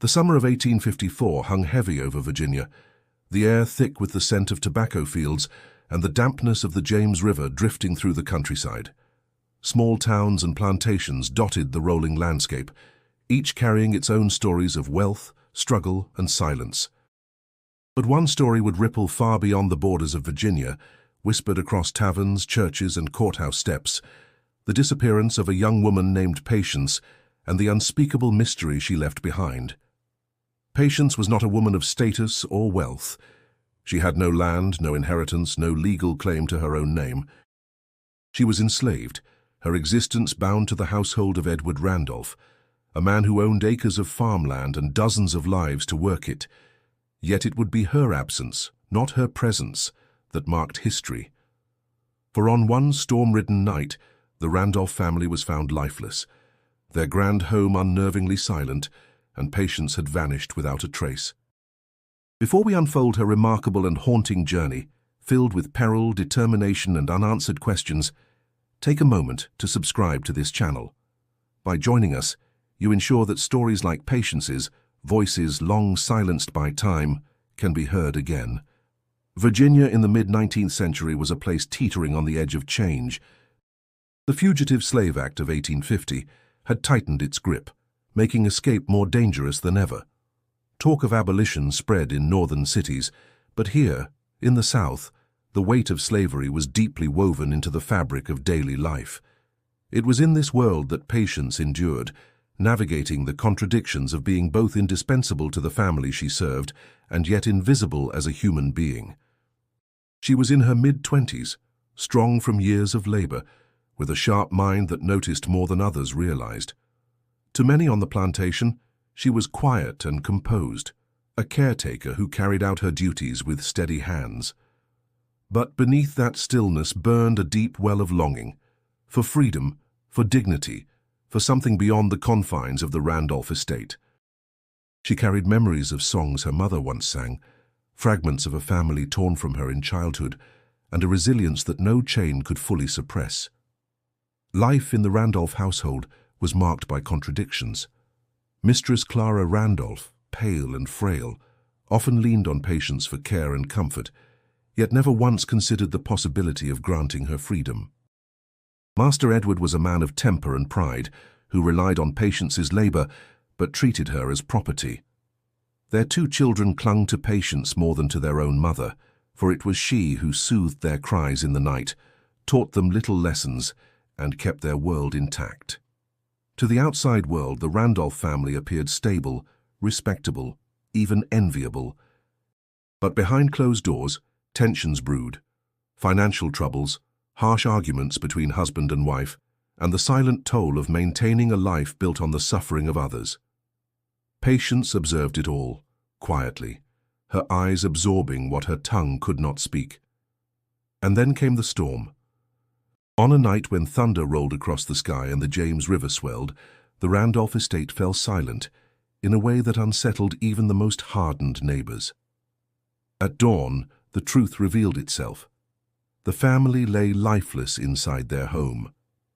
The summer of 1854 hung heavy over Virginia, the air thick with the scent of tobacco fields and the dampness of the James River drifting through the countryside. Small towns and plantations dotted the rolling landscape, each carrying its own stories of wealth, struggle, and silence. But one story would ripple far beyond the borders of Virginia, whispered across taverns, churches, and courthouse steps: the disappearance of a young woman named Patience and the unspeakable mystery she left behind. Patience was not a woman of status or wealth. She had no land, no inheritance, no legal claim to her own name. She was enslaved, her existence bound to the household of Edward Randolph, a man who owned acres of farmland and dozens of lives to work it. Yet it would be her absence, not her presence, that marked history. For on one storm-ridden night, the Randolph family was found lifeless, their grand home unnervingly silent, and Patience had vanished without a trace. Before we unfold her remarkable and haunting journey, filled with peril, determination, and unanswered questions, take a moment to subscribe to this channel. By joining us, you ensure that stories like Patience's, voices long silenced by time, can be heard again. Virginia in the mid-19th century was a place teetering on the edge of change. The Fugitive Slave Act of 1850 had tightened its grip, making escape more dangerous than ever. Talk of abolition spread in northern cities, but here, in the South, the weight of slavery was deeply woven into the fabric of daily life. It was in this world that Patience endured, navigating the contradictions of being both indispensable to the family she served and yet invisible as a human being. She was in her mid-20s, strong from years of labor, with a sharp mind that noticed more than others realized. To many on the plantation, she was quiet and composed, a caretaker who carried out her duties with steady hands. But beneath that stillness burned a deep well of longing, for freedom, for dignity, for something beyond the confines of the Randolph estate. She carried memories of songs her mother once sang, fragments of a family torn from her in childhood, and a resilience that no chain could fully suppress. Life in the Randolph household was marked by contradictions. Mistress Clara Randolph, pale and frail, often leaned on Patience for care and comfort, yet never once considered the possibility of granting her freedom. Master Edward was a man of temper and pride, who relied on Patience's labor, but treated her as property. Their two children clung to Patience more than to their own mother, for it was she who soothed their cries in the night, taught them little lessons, and kept their world intact. To the outside world, the Randolph family appeared stable, respectable, even enviable. But behind closed doors, tensions brewed, financial troubles, harsh arguments between husband and wife, and the silent toll of maintaining a life built on the suffering of others. Patience observed it all, quietly, her eyes absorbing what her tongue could not speak. And then came the storm. On a night when thunder rolled across the sky and the James River swelled, the Randolph estate fell silent in a way that unsettled even the most hardened neighbors. At dawn, the truth revealed itself. The family lay lifeless inside their home.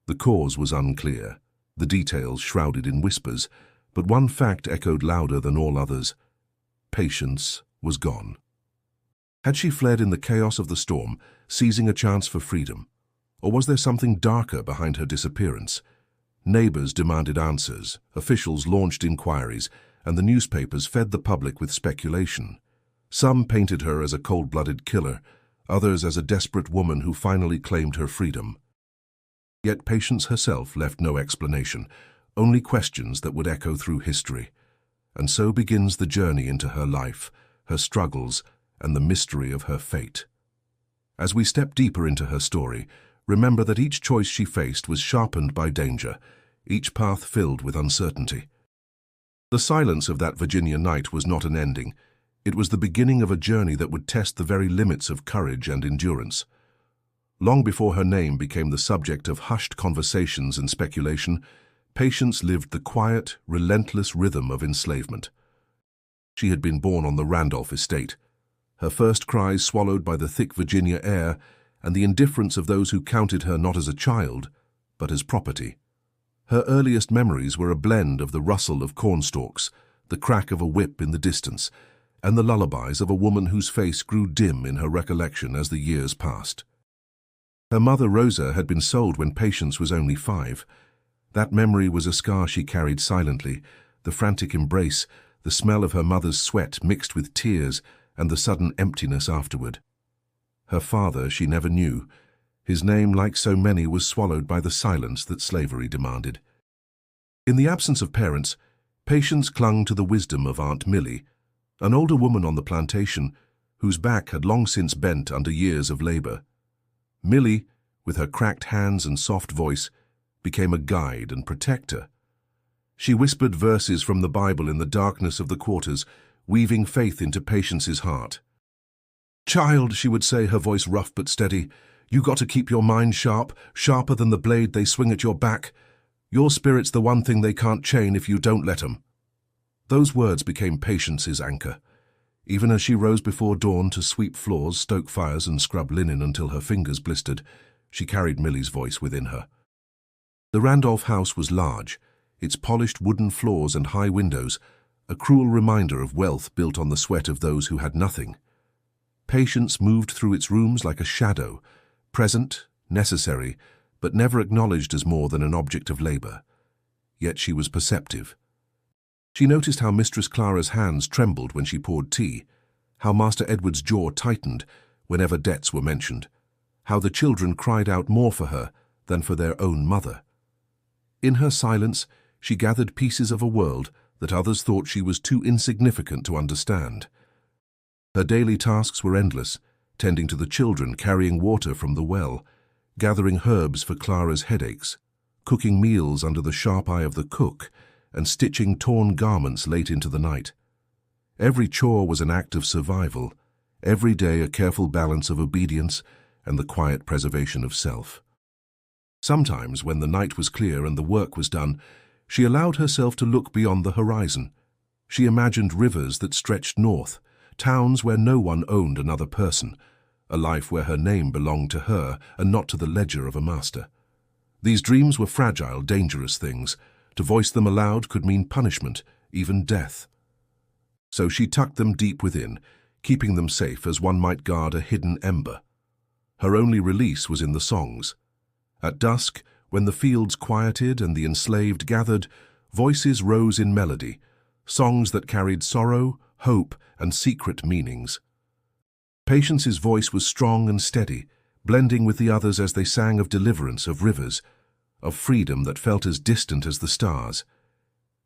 The cause was unclear, the details shrouded in whispers, but one fact echoed louder than all others: Patience was gone. Had she fled in the chaos of the storm, seizing a chance for freedom? Or was there something darker behind her disappearance? Neighbors demanded answers, officials launched inquiries, and the newspapers fed the public with speculation. Some painted her as a cold-blooded killer, others as a desperate woman who finally claimed her freedom. Yet Patience herself left no explanation, only questions that would echo through history. And so begins the journey into her life, her struggles, and the mystery of her fate. As we step deeper into her story, remember that each choice she faced was sharpened by danger, each path filled with uncertainty. The silence of that Virginia night was not an ending. It was the beginning of a journey that would test the very limits of courage and endurance. Long before her name became the subject of hushed conversations and speculation, Patience lived the quiet, relentless rhythm of enslavement. She had been born on the Randolph estate, her first cries swallowed by the thick Virginia air and the indifference of those who counted her not as a child, but as property. Her earliest memories were a blend of the rustle of cornstalks, the crack of a whip in the distance, and the lullabies of a woman whose face grew dim in her recollection as the years passed. Her mother Rosa had been sold when Patience was only 5. That memory was a scar she carried silently, the frantic embrace, the smell of her mother's sweat mixed with tears, and the sudden emptiness afterward. Her father she never knew. His name, like so many, was swallowed by the silence that slavery demanded. In the absence of parents, Patience clung to the wisdom of Aunt Millie, an older woman on the plantation whose back had long since bent under years of labor. Millie, with her cracked hands and soft voice, became a guide and protector. She whispered verses from the Bible in the darkness of the quarters, weaving faith into Patience's heart. "Child," she would say, her voice rough but steady, "you got to keep your mind sharp, sharper than the blade they swing at your back. Your spirit's the one thing they can't chain if you don't let 'em." Those words became Patience's anchor. Even as she rose before dawn to sweep floors, stoke fires, and scrub linen until her fingers blistered, she carried Millie's voice within her. The Randolph house was large, its polished wooden floors and high windows, a cruel reminder of wealth built on the sweat of those who had nothing. Patience moved through its rooms like a shadow, present, necessary, but never acknowledged as more than an object of labor. Yet she was perceptive. She noticed how Mistress Clara's hands trembled when she poured tea, how Master Edward's jaw tightened whenever debts were mentioned, how the children cried out more for her than for their own mother. In her silence, she gathered pieces of a world that others thought she was too insignificant to understand. Her daily tasks were endless, tending to the children, carrying water from the well, gathering herbs for Clara's headaches, cooking meals under the sharp eye of the cook, and stitching torn garments late into the night. Every chore was an act of survival, every day a careful balance of obedience and the quiet preservation of self. Sometimes, when the night was clear and the work was done, she allowed herself to look beyond the horizon. She imagined rivers that stretched north, towns where no one owned another person, a life where her name belonged to her and not to the ledger of a master. These dreams were fragile, dangerous things. To voice them aloud could mean punishment, even death. So she tucked them deep within, keeping them safe as one might guard a hidden ember. Her only release was in the songs. At dusk, when the fields quieted and the enslaved gathered, voices rose in melody, songs that carried sorrow, hope, and secret meanings. Patience's voice was strong and steady, blending with the others as they sang of deliverance, of rivers, of freedom that felt as distant as the stars.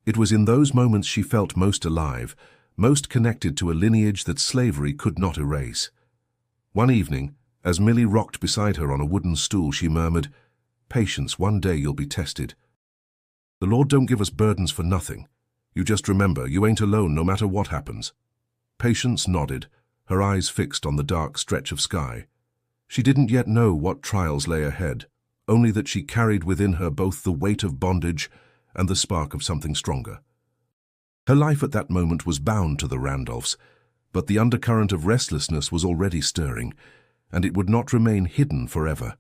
It was in those moments she felt most alive, most connected to a lineage that slavery could not erase. One evening, as Millie rocked beside her on a wooden stool, she murmured, "Patience, one day you'll be tested. The Lord don't give us burdens for nothing. You just remember, you ain't alone no matter what happens." Patience nodded, her eyes fixed on the dark stretch of sky. She didn't yet know what trials lay ahead, only that she carried within her both the weight of bondage and the spark of something stronger. Her life at that moment was bound to the Randolphs, but the undercurrent of restlessness was already stirring, and it would not remain hidden forever.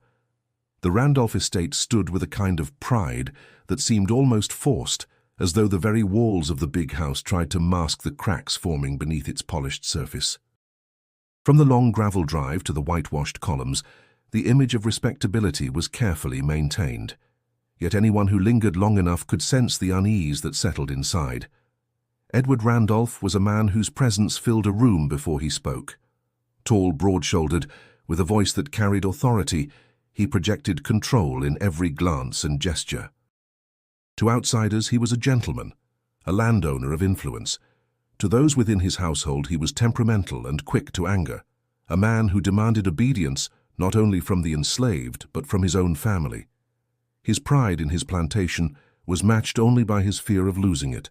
The Randolph estate stood with a kind of pride that seemed almost forced, as though the very walls of the big house tried to mask the cracks forming beneath its polished surface. From the long gravel drive to the whitewashed columns, the image of respectability was carefully maintained. Yet anyone who lingered long enough could sense the unease that settled inside. Edward Randolph was a man whose presence filled a room before he spoke. Tall, broad-shouldered, with a voice that carried authority, he projected control in every glance and gesture. To outsiders, he was a gentleman, a landowner of influence. To those within his household, he was temperamental and quick to anger, a man who demanded obedience not only from the enslaved, but from his own family. His pride in his plantation was matched only by his fear of losing it,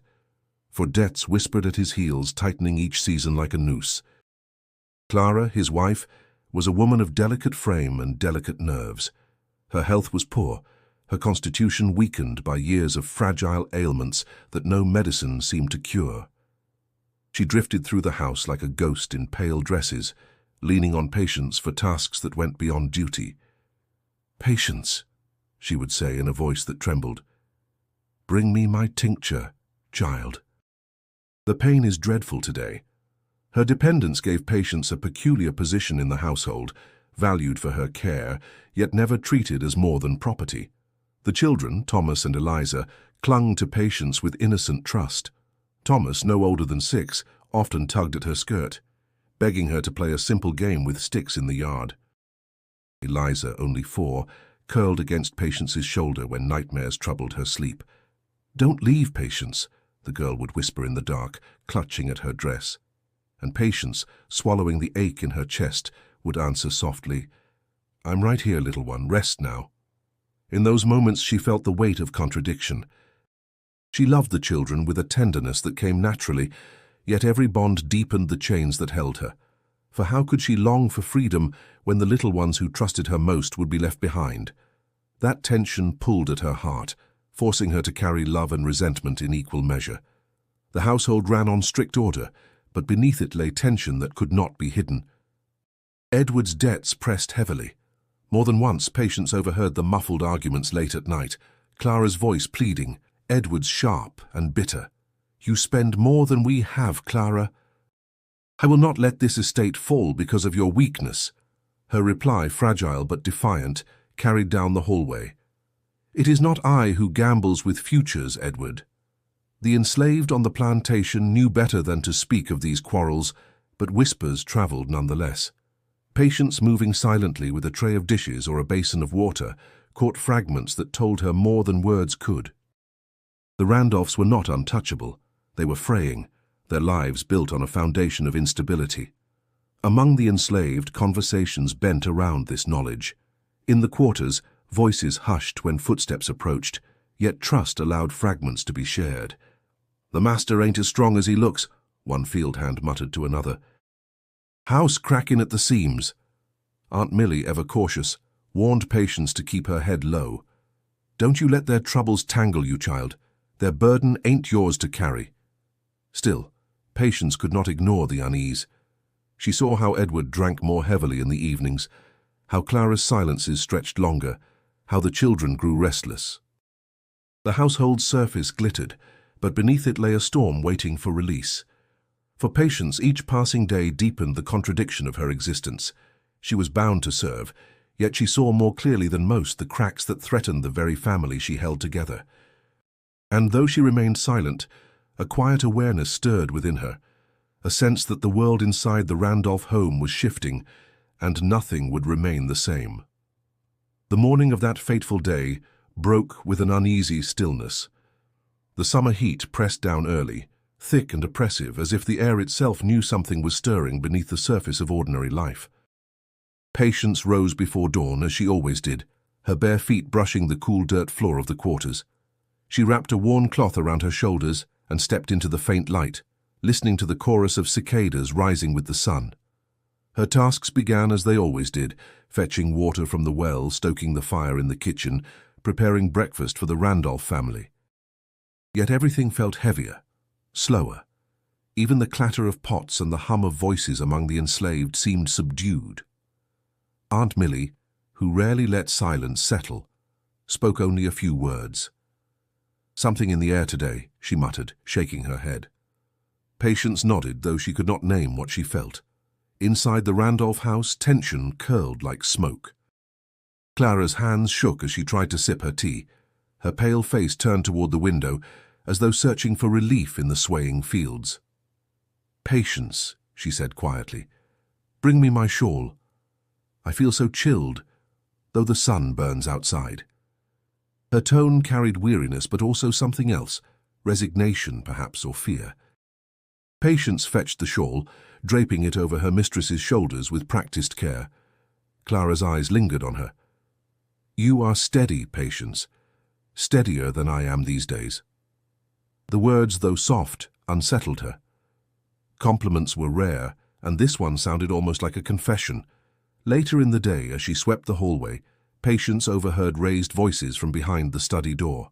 for debts whispered at his heels, tightening each season like a noose. Clara, his wife, was a woman of delicate frame and delicate nerves. Her health was poor, her constitution weakened by years of fragile ailments that no medicine seemed to cure. She drifted through the house like a ghost in pale dresses, leaning on Patience for tasks that went beyond duty. "Patience," she would say in a voice that trembled, "bring me my tincture, child." The pain is dreadful today. Her dependence gave Patience a peculiar position in the household, valued for her care, yet never treated as more than property. The children, Thomas and Eliza, clung to Patience with innocent trust. Thomas, no older than 6, often tugged at her skirt, begging her to play a simple game with sticks in the yard. Eliza, only 4, curled against Patience's shoulder when nightmares troubled her sleep. "Don't leave, Patience," the girl would whisper in the dark, clutching at her dress. And Patience, swallowing the ache in her chest, would answer softly, "I'm right here, little one, rest now." In those moments she felt the weight of contradiction. She loved the children with a tenderness that came naturally, yet every bond deepened the chains that held her. For how could she long for freedom when the little ones who trusted her most would be left behind? That tension pulled at her heart, forcing her to carry love and resentment in equal measure. The household ran on strict order, but beneath it lay tension that could not be hidden. Edward's debts pressed heavily. More than once, Patience overheard the muffled arguments late at night, Clara's voice pleading, Edward's sharp and bitter. "You spend more than we have, Clara. I will not let this estate fall because of your weakness." Her reply, fragile but defiant, carried down the hallway. "It is not I who gambles with futures, Edward." The enslaved on the plantation knew better than to speak of these quarrels, but whispers travelled nonetheless. Patience, moving silently with a tray of dishes or a basin of water, caught fragments that told her more than words could. The Randolphs were not untouchable. They were fraying, their lives built on a foundation of instability. Among the enslaved, conversations bent around this knowledge. In the quarters, voices hushed when footsteps approached, yet trust allowed fragments to be shared. "The master ain't as strong as he looks," one field hand muttered to another. "House cracking at the seams." Aunt Millie, ever cautious, warned Patience to keep her head low. "Don't you let their troubles tangle you, child. Their burden ain't yours to carry." Still, Patience could not ignore the unease. She saw how Edward drank more heavily in the evenings, how Clara's silences stretched longer, how the children grew restless. The household's surface glittered, but beneath it lay a storm waiting for release. For Patience, each passing day deepened the contradiction of her existence. She was bound to serve, yet she saw more clearly than most the cracks that threatened the very family she held together. And though she remained silent, a quiet awareness stirred within her, a sense that the world inside the Randolph home was shifting, and nothing would remain the same. The morning of that fateful day broke with an uneasy stillness. The summer heat pressed down early, thick and oppressive, as if the air itself knew something was stirring beneath the surface of ordinary life. Patience rose before dawn, as she always did, her bare feet brushing the cool dirt floor of the quarters. She wrapped a worn cloth around her shoulders and stepped into the faint light, listening to the chorus of cicadas rising with the sun. Her tasks began as they always did, fetching water from the well, stoking the fire in the kitchen, preparing breakfast for the Randolph family. Yet everything felt heavier, slower. Even the clatter of pots and the hum of voices among the enslaved seemed subdued. Aunt Millie, who rarely let silence settle, spoke only a few words. "Something in the air today," she muttered, shaking her head. Patience nodded, though she could not name what she felt. Inside the Randolph house, tension curled like smoke. Clara's hands shook as she tried to sip her tea, her pale face turned toward the window, as though searching for relief in the swaying fields. "Patience," she said quietly. "Bring me my shawl. I feel so chilled, though the sun burns outside." Her tone carried weariness, but also something else, resignation perhaps, or fear. Patience fetched the shawl, draping it over her mistress's shoulders with practiced care. Clara's eyes lingered on her. "You are steady, Patience, steadier than I am these days." The words, though soft, unsettled her. Compliments were rare, and this one sounded almost like a confession. Later in the day, as she swept the hallway, Patience overheard raised voices from behind the study door.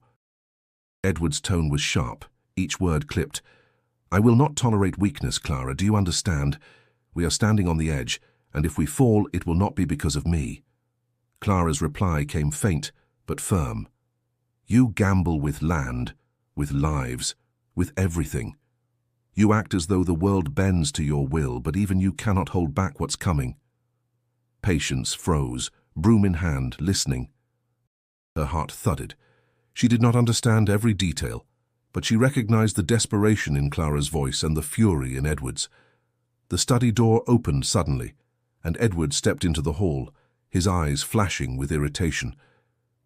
Edward's tone was sharp, each word clipped. "I will not tolerate weakness, Clara, do you understand? We are standing on the edge, and if we fall, it will not be because of me." Clara's reply came faint, but firm. "You gamble with land, with lives, with everything. You act as though the world bends to your will, but even you cannot hold back what's coming. Patience froze, broom in hand, listening. Her heart thudded. She did not understand every detail, but she recognized the desperation in Clara's voice and the fury in Edward's. The study door opened suddenly, and Edward stepped into the hall, his eyes flashing with irritation.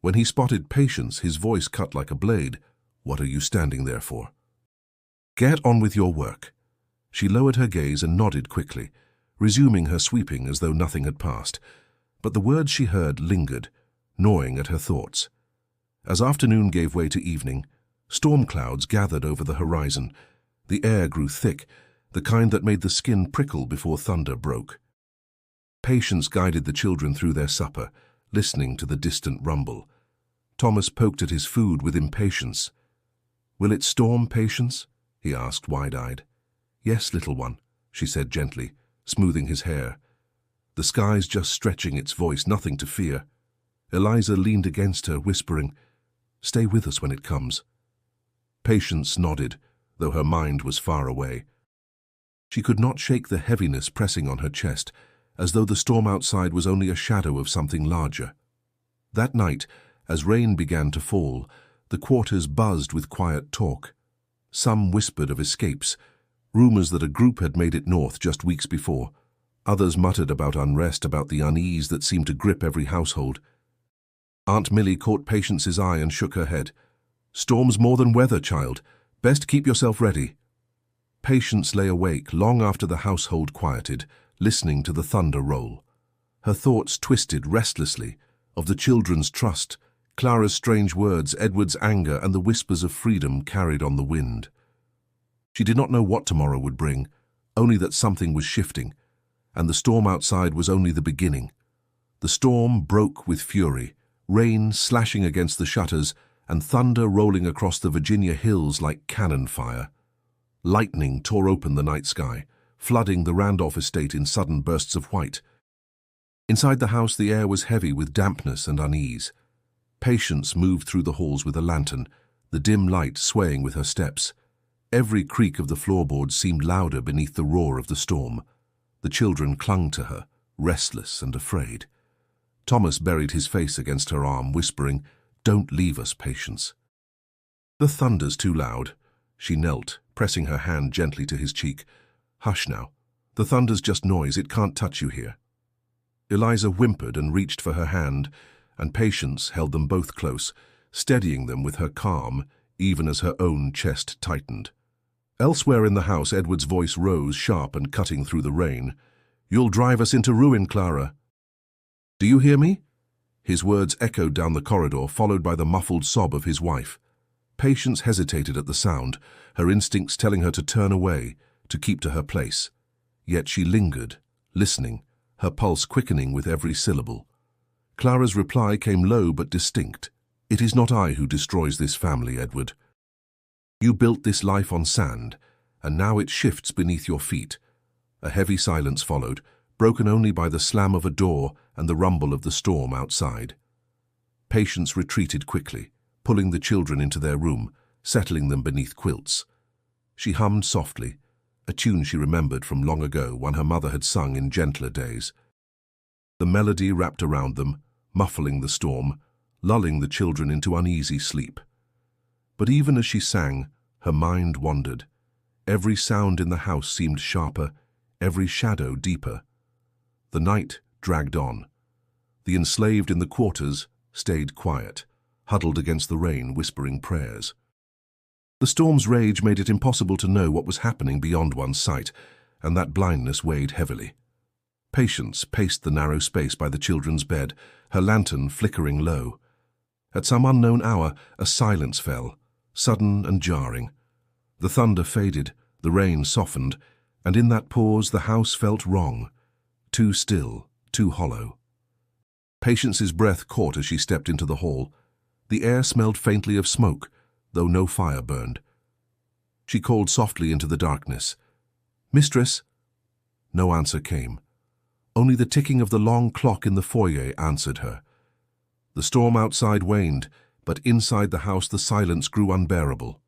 When he spotted Patience, his voice cut like a blade. "What are you standing there for?" "Get on with your work." She lowered her gaze and nodded quickly, resuming her sweeping as though nothing had passed. But the words she heard lingered, gnawing at her thoughts. As afternoon gave way to evening, storm clouds gathered over the horizon. The air grew thick, the kind that made the skin prickle before thunder broke. Patience guided the children through their supper, listening to the distant rumble. Thomas poked at his food with impatience. "Will it storm, Patience?" he asked, wide-eyed. "Yes, little one," she said gently, smoothing his hair. "The sky's just stretching its voice, nothing to fear." Eliza leaned against her, whispering, "Stay with us when it comes." Patience nodded, though her mind was far away. She could not shake the heaviness pressing on her chest, as though the storm outside was only a shadow of something larger. That night, as rain began to fall, the quarters buzzed with quiet talk. Some whispered of escapes, rumors that a group had made it north just weeks before. Others muttered about unrest, about the unease that seemed to grip every household. Aunt Millie caught Patience's eye and shook her head. "Storm's more than weather, child. Best keep yourself ready." Patience lay awake long after the household quieted, listening to the thunder roll. Her thoughts twisted restlessly, of the children's trust, Clara's strange words, Edward's anger, and the whispers of freedom carried on the wind. She did not know what tomorrow would bring, only that something was shifting, and the storm outside was only the beginning. The storm broke with fury, rain slashing against the shutters, and thunder rolling across the Virginia hills like cannon fire. Lightning tore open the night sky, flooding the Randolph estate in sudden bursts of white. Inside the house, the air was heavy with dampness and unease. Patience moved through the halls with a lantern, the dim light swaying with her steps. Every creak of the floorboards seemed louder beneath the roar of the storm. The children clung to her, restless and afraid. Thomas buried his face against her arm, whispering, "Don't leave us, Patience." "The thunder's too loud." She knelt, pressing her hand gently to his cheek. "Hush now. The thunder's just noise. It can't touch you here." Eliza whimpered and reached for her hand, and Patience held them both close, steadying them with her calm, even as her own chest tightened. Elsewhere in the house, Edward's voice rose, sharp and cutting through the rain. "You'll drive us into ruin, Clara." "Do you hear me?" His words echoed down the corridor, followed by the muffled sob of his wife. Patience hesitated at the sound, her instincts telling her to turn away, to keep to her place. Yet she lingered, listening, her pulse quickening with every syllable. Clara's reply came low but distinct. "It is not I who destroys this family, Edward. You built this life on sand, and now it shifts beneath your feet." A heavy silence followed, broken only by the slam of a door and the rumble of the storm outside. Patience retreated quickly, pulling the children into their room, settling them beneath quilts. She hummed softly, a tune she remembered from long ago, one her mother had sung in gentler days. The melody wrapped around them, muffling the storm, lulling the children into uneasy sleep. But even as she sang, her mind wandered. Every sound in the house seemed sharper, every shadow deeper. The night dragged on. The enslaved in the quarters stayed quiet, huddled against the rain, whispering prayers. The storm's rage made it impossible to know what was happening beyond one's sight, and that blindness weighed heavily. Patience paced the narrow space by the children's bed, her lantern flickering low. At some unknown hour, a silence fell, sudden and jarring. The thunder faded, the rain softened, and in that pause the house felt wrong, too still, too hollow. Patience's breath caught as she stepped into the hall. The air smelled faintly of smoke, though no fire burned. She called softly into the darkness, "Mistress?" No answer came. Only the ticking of the long clock in the foyer answered her. The storm outside waned, but inside the house the silence grew unbearable.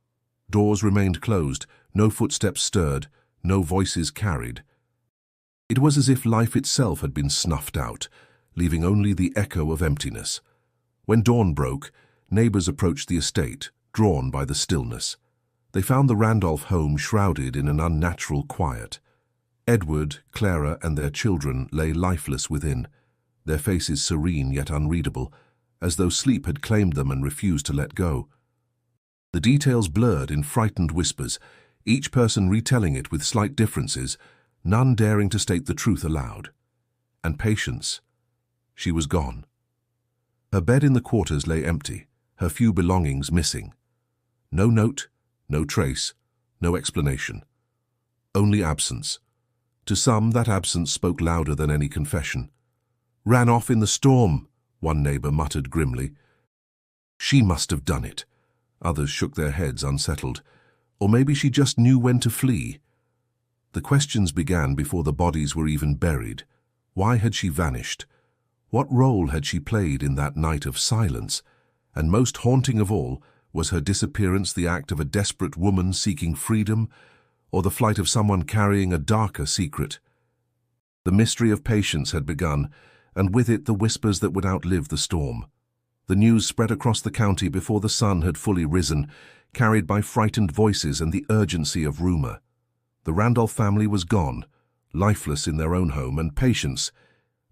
Doors remained closed, No footsteps stirred, no voices carried. It was as if life itself had been snuffed out, leaving only the echo of emptiness. When dawn broke, neighbors approached the estate, drawn by the stillness. They found the Randolph home shrouded in an unnatural quiet. Edward, Clara, and their children lay lifeless within, their faces serene yet unreadable, as though sleep had claimed them and refused to let go. The details blurred in frightened whispers, each person retelling it with slight differences, none daring to state the truth aloud. And Patience, she was gone. Her bed in the quarters lay empty, her few belongings missing. No note, no trace, no explanation. Only absence. To some, that absence spoke louder than any confession. "Ran off in the storm," one neighbor muttered grimly. "She must have done it." Others shook their heads, unsettled. Or maybe she just knew when to flee. The questions began before the bodies were even buried. Why had she vanished? What role had she played in that night of silence? And most haunting of all, was her disappearance the act of a desperate woman seeking freedom, or the flight of someone carrying a darker secret? The mystery of Patience had begun, and with it the whispers that would outlive the storm. The news spread across the county before the sun had fully risen, carried by frightened voices and the urgency of rumor. The Randolph family was gone, lifeless in their own home, and Patience,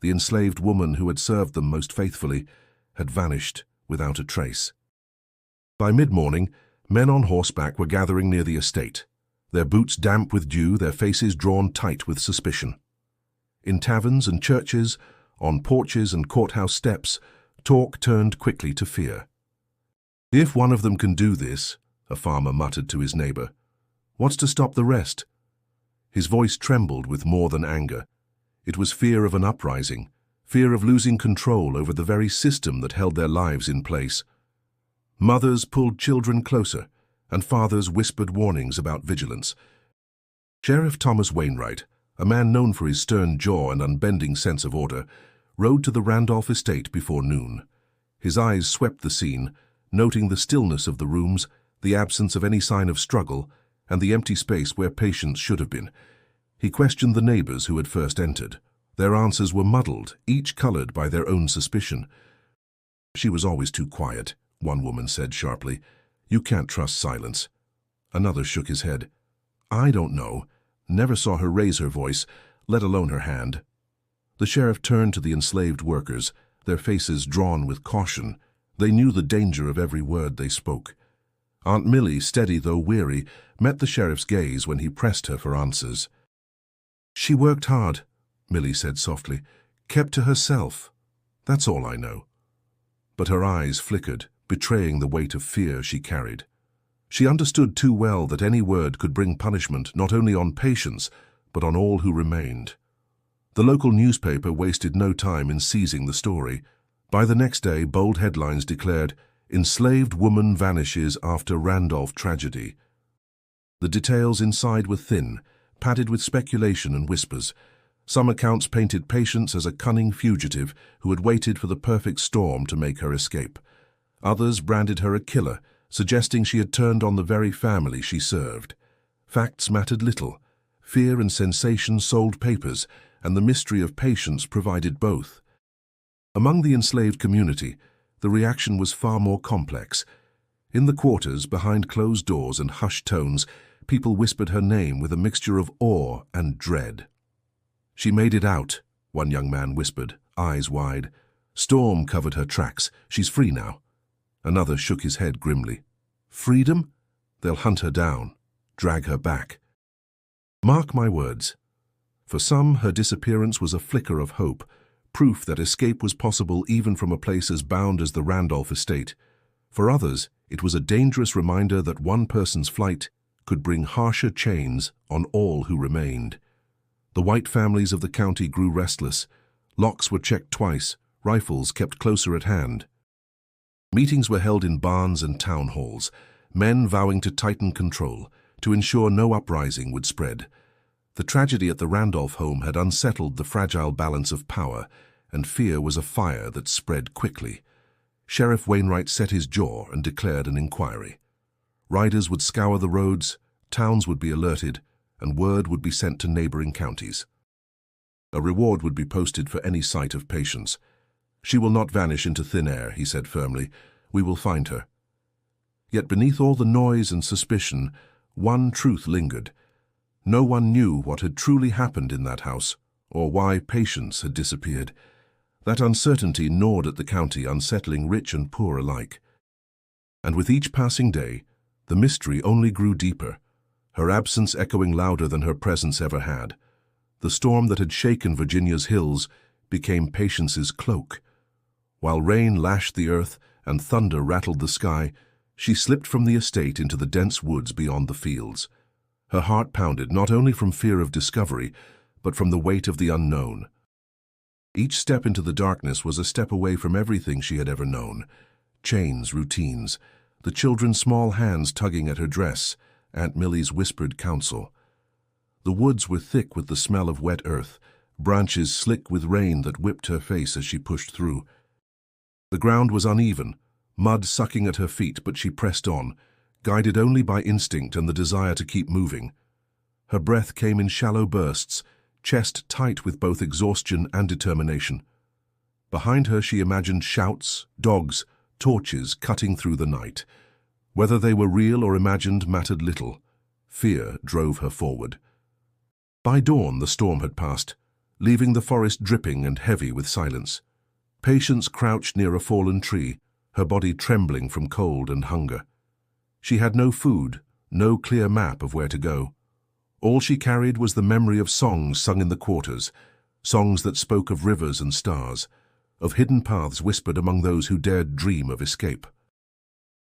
the enslaved woman who had served them most faithfully, had vanished without a trace. By mid-morning, men on horseback were gathering near the estate, their boots damp with dew, their faces drawn tight with suspicion. In taverns and churches, on porches and courthouse steps, talk turned quickly to fear. "If one of them can do this," a farmer muttered to his neighbor, "what's to stop the rest?" His voice trembled with more than anger. It was fear of an uprising, fear of losing control over the very system that held their lives in place. Mothers pulled children closer, and fathers whispered warnings about vigilance. Sheriff Thomas Wainwright, a man known for his stern jaw and unbending sense of order, rode to the Randolph estate before noon. His eyes swept the scene, noting the stillness of the rooms, the absence of any sign of struggle, and the empty space where Patience should have been. He questioned the neighbors who had first entered. Their answers were muddled, each colored by their own suspicion. "She was always too quiet," one woman said sharply. "You can't trust silence." Another shook his head. "I don't know. Never saw her raise her voice, let alone her hand." The sheriff turned to the enslaved workers, their faces drawn with caution. They knew the danger of every word they spoke. Aunt Millie, steady though weary, met the sheriff's gaze when he pressed her for answers. "She worked hard," Millie said softly, "kept to herself. That's all I know." But her eyes flickered, betraying the weight of fear she carried. She understood too well that any word could bring punishment not only on Patience, but on all who remained. The local newspaper wasted no time in seizing the story. By the next day, bold headlines declared, "Enslaved woman vanishes after Randolph tragedy." The details inside were thin, padded with speculation and whispers. Some accounts painted Patience as a cunning fugitive who had waited for the perfect storm to make her escape. Others branded her a killer, suggesting she had turned on the very family she served. Facts mattered little. Fear and sensation sold papers, and the mystery of Patience provided both. Among the enslaved community, the reaction was far more complex. In the quarters, behind closed doors and hushed tones, people whispered her name with a mixture of awe and dread. "She made it out," one young man whispered, eyes wide. "Storm covered her tracks. She's free now." Another shook his head grimly. "Freedom? They'll hunt her down, drag her back." Mark my words. For some, her disappearance was a flicker of hope, proof that escape was possible even from a place as bound as the Randolph estate. For others, it was a dangerous reminder that one person's flight could bring harsher chains on all who remained. The white families of the county grew restless. Locks were checked twice, rifles kept closer at hand. Meetings were held in barns and town halls, men vowing to tighten control, to ensure no uprising would spread. The tragedy at the Randolph home had unsettled the fragile balance of power, and fear was a fire that spread quickly. Sheriff Wainwright set his jaw and declared an inquiry. Riders would scour the roads, Towns would be alerted, and word would be sent to neighboring counties. A reward would be posted for any sight of Patience. "She will not vanish into thin air," he said firmly. "We will find her." Yet beneath all the noise and suspicion, one truth lingered. No one knew what had truly happened in that house, or why Patience had disappeared. That uncertainty gnawed at the county, unsettling rich and poor alike. And with each passing day, the mystery only grew deeper, her absence echoing louder than her presence ever had. The storm that had shaken Virginia's hills became Patience's cloak. While rain lashed the earth and thunder rattled the sky, she slipped from the estate into the dense woods beyond the fields. Her heart pounded not only from fear of discovery, but from the weight of the unknown. Each step into the darkness was a step away from everything she had ever known. Chains, routines, the children's small hands tugging at her dress, Aunt Millie's whispered counsel. The woods were thick with the smell of wet earth, branches slick with rain that whipped her face as she pushed through. The ground was uneven, mud sucking at her feet, but she pressed on, guided only by instinct and the desire to keep moving. Her breath came in shallow bursts, chest tight with both exhaustion and determination. Behind her she imagined shouts, dogs, torches cutting through the night. Whether they were real or imagined mattered little. Fear drove her forward. By dawn the storm had passed, leaving the forest dripping and heavy with silence. Patience crouched near a fallen tree, her body trembling from cold and hunger. She had no food, no clear map of where to go. All she carried was the memory of songs sung in the quarters, songs that spoke of rivers and stars, of hidden paths whispered among those who dared dream of escape.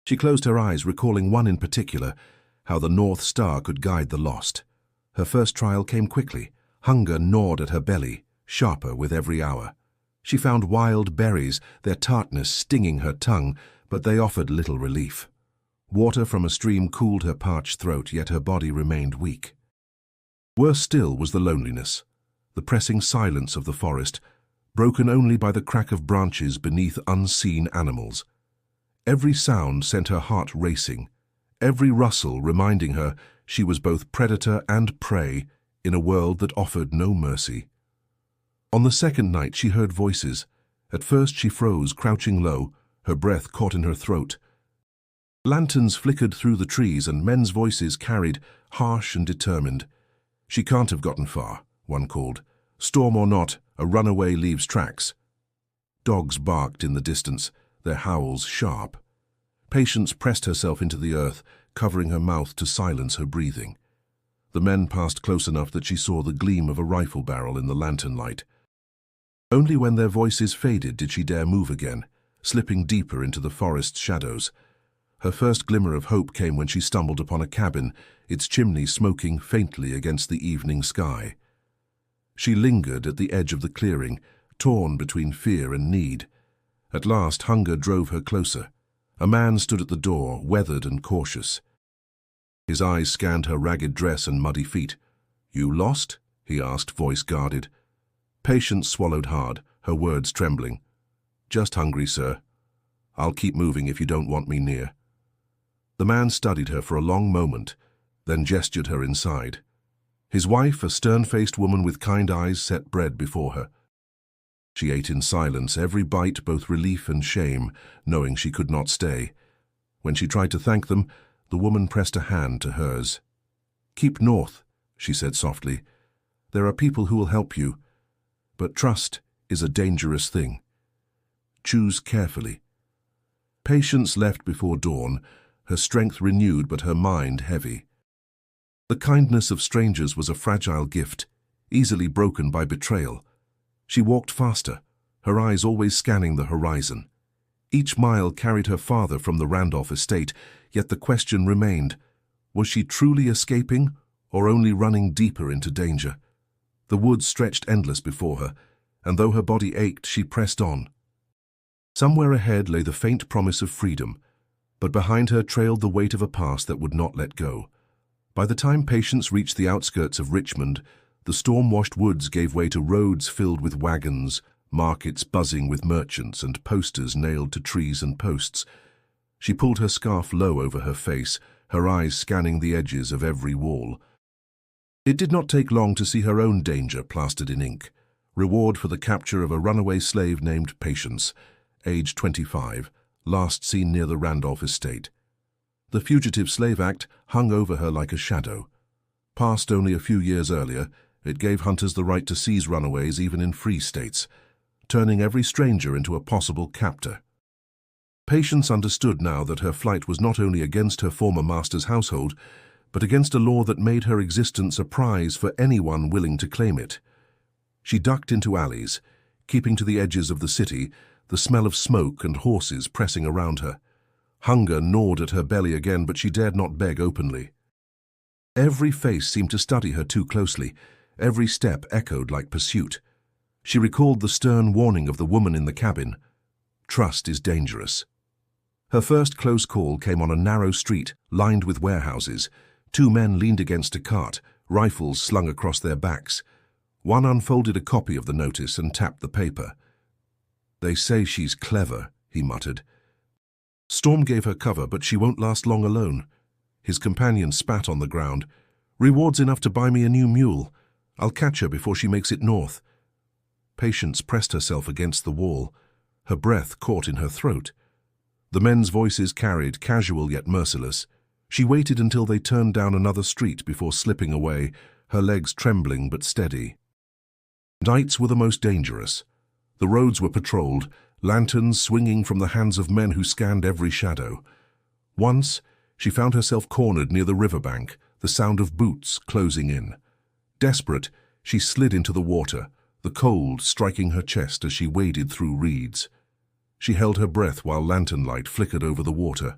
She closed her eyes, recalling one in particular, how the North Star could guide the lost. Her first trial came quickly. Hunger gnawed at her belly, sharper with every hour. She found wild berries, their tartness stinging her tongue, but they offered little relief. Water from a stream cooled her parched throat, yet her body remained weak. Worse still was the loneliness, the pressing silence of the forest, broken only by the crack of branches beneath unseen animals. Every sound sent her heart racing, every rustle reminding her she was both predator and prey in a world that offered no mercy. On the second night she heard voices. At first she froze, crouching low, her breath caught in her throat. Lanterns flickered through the trees and men's voices carried, harsh and determined. "She can't have gotten far," one called. "Storm or not, a runaway leaves tracks." Dogs barked in the distance, their howls sharp. Patience pressed herself into the earth, covering her mouth to silence her breathing. The men passed close enough that she saw the gleam of a rifle barrel in the lantern light. Only when their voices faded did she dare move again, slipping deeper into the forest's shadows. Her first glimmer of hope came when she stumbled upon a cabin, its chimney smoking faintly against the evening sky. She lingered at the edge of the clearing, torn between fear and need. At last hunger drove her closer. A man stood at the door, weathered and cautious. His eyes scanned her ragged dress and muddy feet. "You lost?" he asked, voice guarded. Patience swallowed hard, her words trembling. "Just hungry, sir. I'll keep moving if you don't want me near." The man studied her for a long moment, then gestured her inside. His wife, a stern-faced woman with kind eyes, set bread before her. She ate in silence, every bite both relief and shame, knowing she could not stay. When she tried to thank them, the woman pressed a hand to hers. "Keep north," she said softly. "There are people who will help you, but trust is a dangerous thing. Choose carefully." Patience left before dawn, her strength renewed but her mind heavy. The kindness of strangers was a fragile gift, easily broken by betrayal. She walked faster, her eyes always scanning the horizon. Each mile carried her farther from the Randolph estate, yet the question remained, was she truly escaping or only running deeper into danger? The woods stretched endless before her, and though her body ached, she pressed on. Somewhere ahead lay the faint promise of freedom, but behind her trailed the weight of a past that would not let go. By the time Patience reached the outskirts of Richmond, the storm-washed woods gave way to roads filled with wagons, markets buzzing with merchants, and posters nailed to trees and posts. She pulled her scarf low over her face, her eyes scanning the edges of every wall. It did not take long to see her own danger plastered in ink. Reward for the capture of a runaway slave named Patience, age 25, last seen near the Randolph estate. The Fugitive Slave Act hung over her like a shadow. Passed only a few years earlier, it gave hunters the right to seize runaways even in free states, turning every stranger into a possible captor. Patience understood now that her flight was not only against her former master's household, but against a law that made her existence a prize for anyone willing to claim it. She ducked into alleys, keeping to the edges of the city, the smell of smoke and horses pressing around her. Hunger gnawed at her belly again, but she dared not beg openly. Every face seemed to study her too closely. Every step echoed like pursuit. She recalled the stern warning of the woman in the cabin. Trust is dangerous. Her first close call came on a narrow street lined with warehouses. Two men leaned against a cart, rifles slung across their backs. One unfolded a copy of the notice and tapped the paper. "They say she's clever," he muttered. Storm gave her cover, but she won't last long alone. His companion spat on the ground. "Reward's enough to buy me a new mule. I'll catch her before she makes it north." Patience pressed herself against the wall. Her breath caught in her throat. The men's voices carried, casual yet merciless. She waited until they turned down another street before slipping away, her legs trembling but steady. Nights were the most dangerous. The roads were patrolled, lanterns swinging from the hands of men who scanned every shadow. Once, she found herself cornered near the riverbank, the sound of boots closing in. Desperate, she slid into the water, the cold striking her chest as she waded through reeds. She held her breath while lantern light flickered over the water.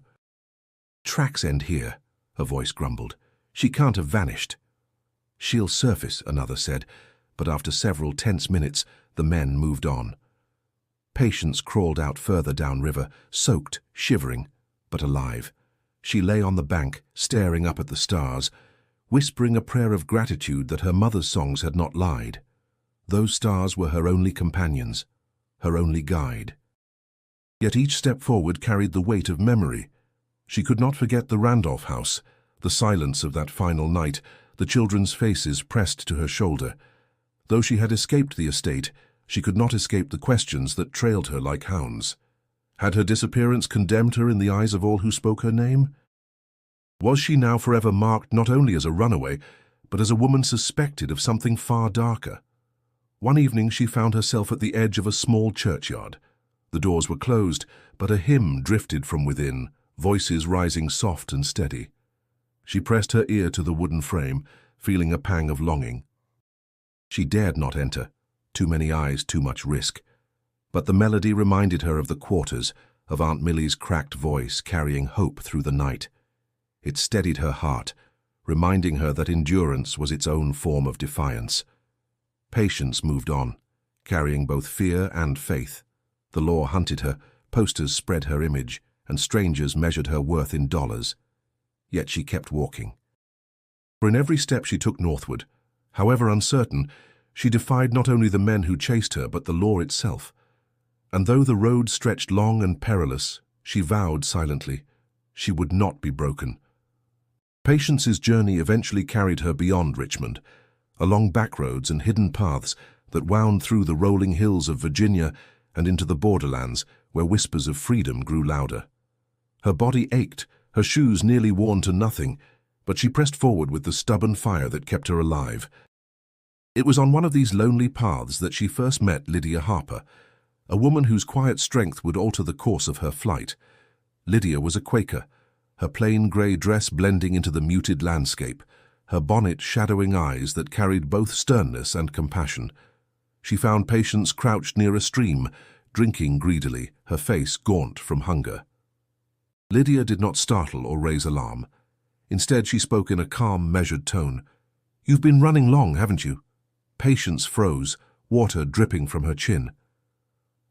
"Tracks end here," a voice grumbled. "She can't have vanished." "She'll surface," another said, but after several tense minutes, the men moved on. Patience crawled out further downriver, soaked, shivering, but alive. She lay on the bank, staring up at the stars, whispering a prayer of gratitude that her mother's songs had not lied. Those stars were her only companions, her only guide. Yet each step forward carried the weight of memory. She could not forget the Randolph house, the silence of that final night, the children's faces pressed to her shoulder. Though she had escaped the estate, she could not escape the questions that trailed her like hounds. Had her disappearance condemned her in the eyes of all who spoke her name? Was she now forever marked not only as a runaway, but as a woman suspected of something far darker? One evening she found herself at the edge of a small churchyard. The doors were closed, but a hymn drifted from within, voices rising soft and steady. She pressed her ear to the wooden frame, feeling a pang of longing. She dared not enter. Too many eyes, too much risk. But the melody reminded her of the quarters, of Aunt Millie's cracked voice carrying hope through the night. It steadied her heart, reminding her that endurance was its own form of defiance. Patience moved on, carrying both fear and faith. The law hunted her, posters spread her image, and strangers measured her worth in dollars. Yet she kept walking. For in every step she took northward, however uncertain, she defied not only the men who chased her, but the law itself. And though the road stretched long and perilous, she vowed silently, she would not be broken. Patience's journey eventually carried her beyond Richmond, along backroads and hidden paths that wound through the rolling hills of Virginia and into the borderlands where whispers of freedom grew louder. Her body ached, her shoes nearly worn to nothing, but she pressed forward with the stubborn fire that kept her alive. It was on one of these lonely paths that she first met Lydia Harper, a woman whose quiet strength would alter the course of her flight. Lydia was a Quaker, her plain grey dress blending into the muted landscape, her bonnet shadowing eyes that carried both sternness and compassion. She found Patience crouched near a stream, drinking greedily, her face gaunt from hunger. Lydia did not startle or raise alarm. Instead, she spoke in a calm, measured tone. "You've been running long, haven't you?" Patience froze, water dripping from her chin.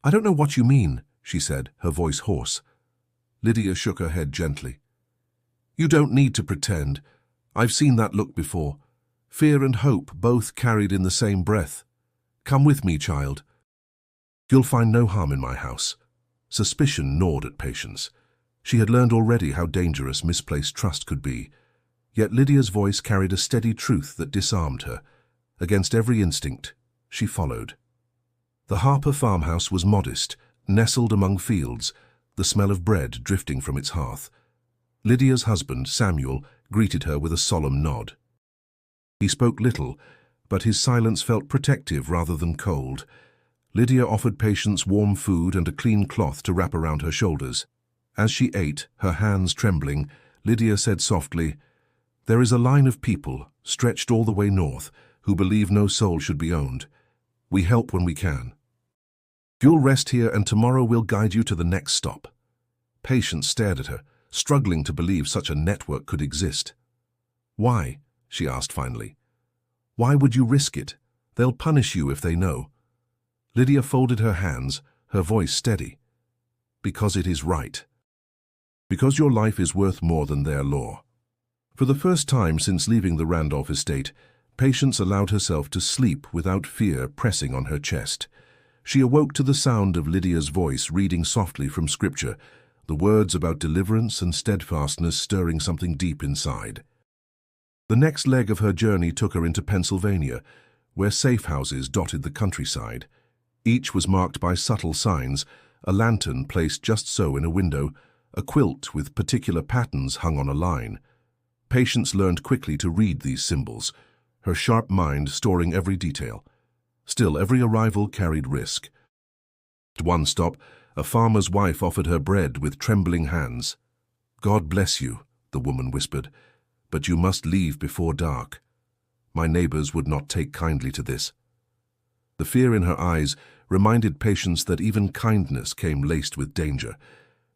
"I don't know what you mean," she said, her voice hoarse. Lydia shook her head gently. "You don't need to pretend. I've seen that look before. Fear and hope both carried in the same breath. Come with me, child. You'll find no harm in my house." Suspicion gnawed at Patience. She had learned already how dangerous misplaced trust could be. Yet Lydia's voice carried a steady truth that disarmed her. Against every instinct, she followed. The Harper farmhouse was modest, nestled among fields, the smell of bread drifting from its hearth. Lydia's husband, Samuel, greeted her with a solemn nod. He spoke little, but his silence felt protective rather than cold. Lydia offered Patience warm food and a clean cloth to wrap around her shoulders. As she ate, her hands trembling, Lydia said softly, "There is a line of people, stretched all the way north, who believe no soul should be owned. We help when we can. You'll rest here and tomorrow we'll guide you to the next stop." Patience stared at her, struggling to believe such a network could exist. "Why?" she asked finally. "Why would you risk it? They'll punish you if they know." Lydia folded her hands, her voice steady. "Because it is right. Because your life is worth more than their law." For the first time since leaving the Randolph estate, Patience allowed herself to sleep without fear pressing on her chest. She awoke to the sound of Lydia's voice reading softly from Scripture, the words about deliverance and steadfastness stirring something deep inside. The next leg of her journey took her into Pennsylvania, where safe houses dotted the countryside. Each was marked by subtle signs, a lantern placed just so in a window, a quilt with particular patterns hung on a line. Patience learned quickly to read these symbols, her sharp mind storing every detail. Still, every arrival carried risk. At one stop, a farmer's wife offered her bread with trembling hands. "God bless you," the woman whispered, "but you must leave before dark. My neighbors would not take kindly to this." The fear in her eyes reminded Patience that even kindness came laced with danger.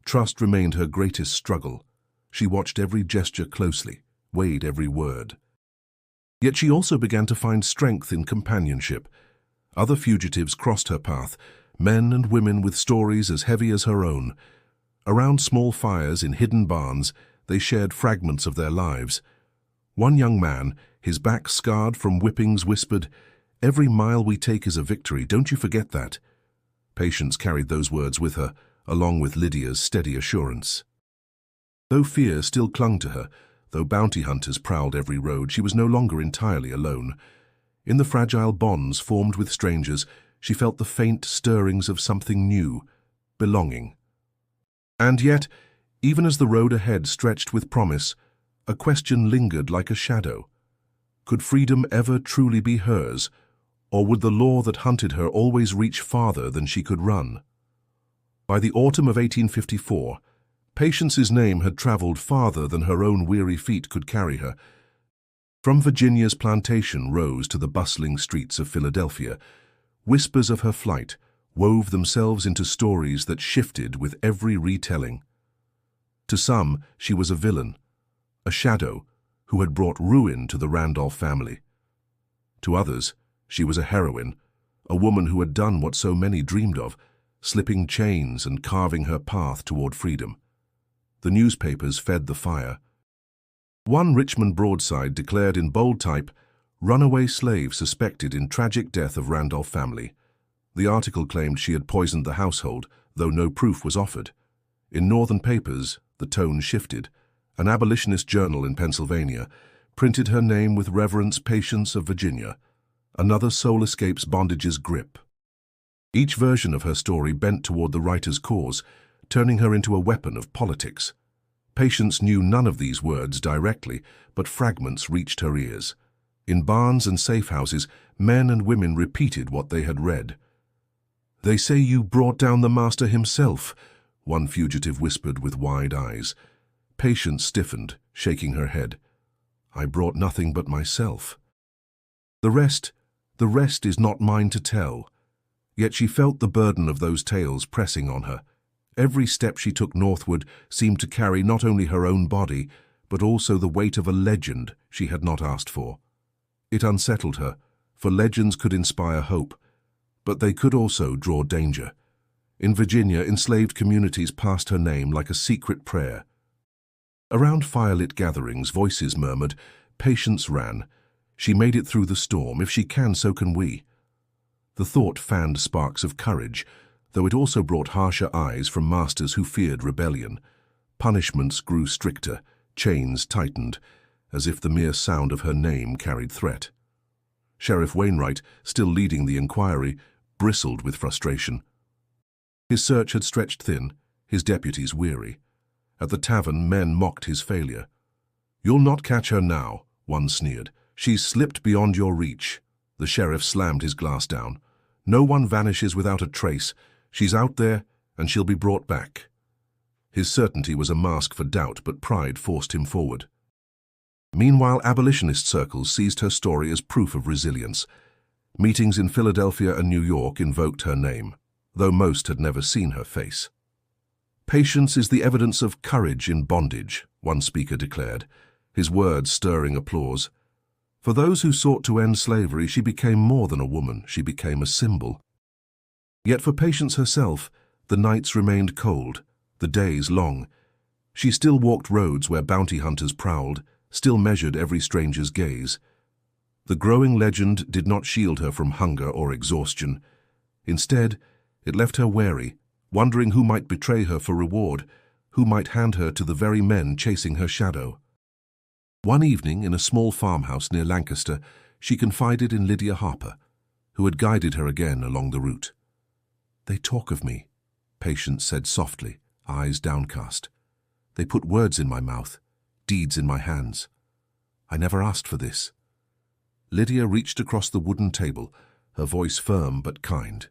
Trust remained her greatest struggle. She watched every gesture closely, weighed every word. Yet she also began to find strength in companionship. Other fugitives crossed her path, men and women with stories as heavy as her own. Around small fires in hidden barns, they shared fragments of their lives. One young man, his back scarred from whippings, whispered, "Every mile we take is a victory, don't you forget that." Patience carried those words with her, along with Lydia's steady assurance. Though fear still clung to her, though bounty hunters prowled every road, she was no longer entirely alone. In the fragile bonds formed with strangers, she felt the faint stirrings of something new, belonging. And yet, even as the road ahead stretched with promise, a question lingered like a shadow. Could freedom ever truly be hers, or would the law that hunted her always reach farther than she could run? By the autumn of 1854, Patience's name had traveled farther than her own weary feet could carry her. From Virginia's plantation rose to the bustling streets of Philadelphia. Whispers of her flight wove themselves into stories that shifted with every retelling. To some, she was a villain, a shadow who had brought ruin to the Randolph family. To others, she was a heroine, a woman who had done what so many dreamed of, slipping chains and carving her path toward freedom. The newspapers fed the fire. One Richmond broadside declared in bold type, "Runaway slave suspected in tragic death of Randolph family." The article claimed she had poisoned the household, though no proof was offered. In northern papers, the tone shifted. An abolitionist journal in Pennsylvania printed her name with reverence, "Patience of Virginia." Another soul escapes bondage's grip. Each version of her story bent toward the writer's cause, turning her into a weapon of politics. Patience knew none of these words directly, but fragments reached her ears. In barns and safe houses, men and women repeated what they had read. "They say you brought down the master himself," one fugitive whispered with wide eyes. Patience stiffened, shaking her head. "I brought nothing but myself. The rest is not mine to tell." Yet she felt the burden of those tales pressing on her. Every step she took northward seemed to carry not only her own body, but also the weight of a legend she had not asked for. It unsettled her, for legends could inspire hope, but they could also draw danger. In Virginia, enslaved communities passed her name like a secret prayer. Around firelit gatherings, voices murmured, "Patience ran. She made it through the storm. If she can, so can we." The thought fanned sparks of courage, though it also brought harsher eyes from masters who feared rebellion. Punishments grew stricter, chains tightened, as if the mere sound of her name carried threat. Sheriff Wainwright, still leading the inquiry, bristled with frustration. His search had stretched thin, his deputies weary. At the tavern, men mocked his failure. "You'll not catch her now," one sneered. "She's slipped beyond your reach." The sheriff slammed his glass down. "No one vanishes without a trace. She's out there, and she'll be brought back." His certainty was a mask for doubt, but pride forced him forward. Meanwhile, abolitionist circles seized her story as proof of resilience. Meetings in Philadelphia and New York invoked her name, though most had never seen her face. "Patience is the evidence of courage in bondage," one speaker declared, his words stirring applause. For those who sought to end slavery, she became more than a woman, she became a symbol. Yet for Patience herself, the nights remained cold, the days long. She still walked roads where bounty hunters prowled, still measured every stranger's gaze. The growing legend did not shield her from hunger or exhaustion. Instead, it left her wary, wondering who might betray her for reward, who might hand her to the very men chasing her shadow. One evening, in a small farmhouse near Lancaster, she confided in Lydia Harper, who had guided her again along the route. "They talk of me," Patience said softly, eyes downcast. "They put words in my mouth, deeds in my hands. I never asked for this." Lydia reached across the wooden table, her voice firm but kind.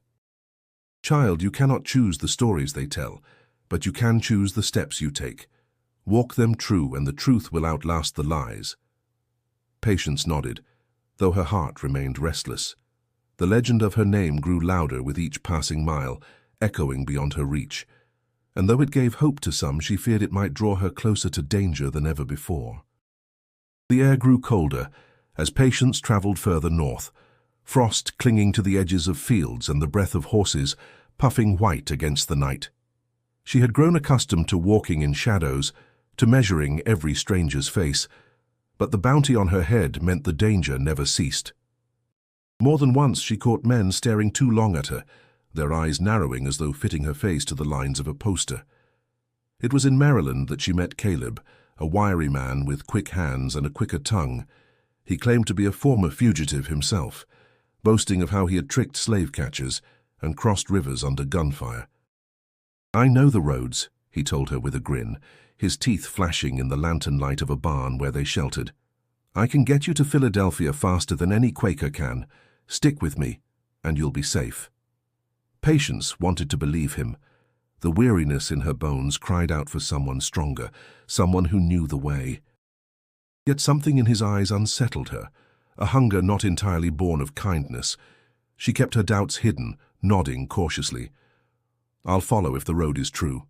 "Child, you cannot choose the stories they tell, but you can choose the steps you take. Walk them true, and the truth will outlast the lies." Patience nodded, though her heart remained restless. The legend of her name grew louder with each passing mile, echoing beyond her reach. And though it gave hope to some, she feared it might draw her closer to danger than ever before. The air grew colder as Patience traveled further north, frost clinging to the edges of fields and the breath of horses puffing white against the night. She had grown accustomed to walking in shadows, to measuring every stranger's face, but the bounty on her head meant the danger never ceased. More than once she caught men staring too long at her, their eyes narrowing as though fitting her face to the lines of a poster. It was in Maryland that she met Caleb, a wiry man with quick hands and a quicker tongue. He claimed to be a former fugitive himself, boasting of how he had tricked slave catchers and crossed rivers under gunfire. "I know the roads," he told her with a grin, his teeth flashing in the lantern light of a barn where they sheltered. "I can get you to Philadelphia faster than any Quaker can. Stick with me, and you'll be safe." Patience wanted to believe him. The weariness in her bones cried out for someone stronger, someone who knew the way. Yet something in his eyes unsettled her, a hunger not entirely born of kindness. She kept her doubts hidden, nodding cautiously. "I'll follow if the road is true."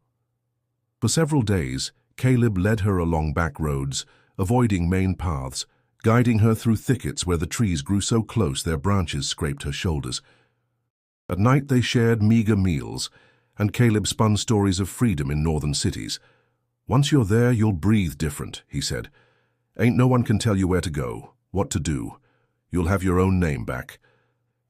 For several days, Caleb led her along back roads, avoiding main paths, guiding her through thickets where the trees grew so close their branches scraped her shoulders. At night they shared meager meals, and Caleb spun stories of freedom in northern cities. "Once you're there, you'll breathe different," he said. "Ain't no one can tell you where to go, what to do. You'll have your own name back."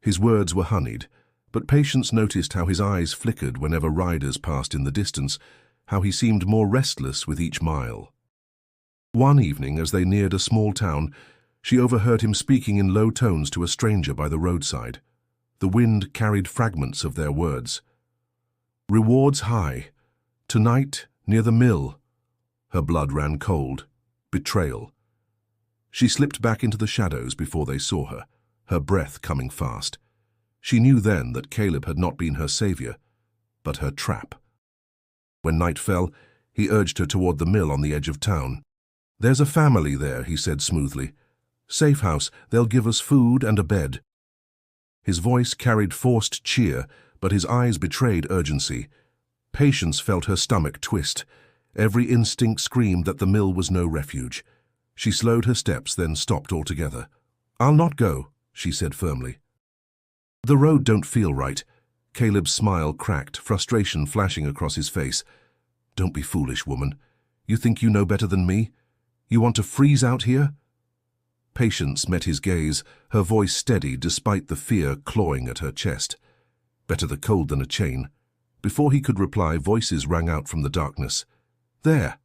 His words were honeyed, but Patience noticed how his eyes flickered whenever riders passed in the distance, how he seemed more restless with each mile. One evening, as they neared a small town, she overheard him speaking in low tones to a stranger by the roadside. The wind carried fragments of their words. "Rewards high. Tonight, near the mill." Her blood ran cold. Betrayal. She slipped back into the shadows before they saw her, her breath coming fast. She knew then that Caleb had not been her savior, but her trap. When night fell, he urged her toward the mill on the edge of town. "There's a family there," he said smoothly. "Safe house, they'll give us food and a bed." His voice carried forced cheer, but his eyes betrayed urgency. Patience felt her stomach twist. Every instinct screamed that the mill was no refuge. She slowed her steps, then stopped altogether. "I'll not go," she said firmly. "The road don't feel right." Caleb's smile cracked, frustration flashing across his face. "Don't be foolish, woman. You think you know better than me? You want to freeze out here?" Patience met his gaze, her voice steady despite the fear clawing at her chest. Better the cold than a chain. Before he could reply, voices rang out from the darkness. "There,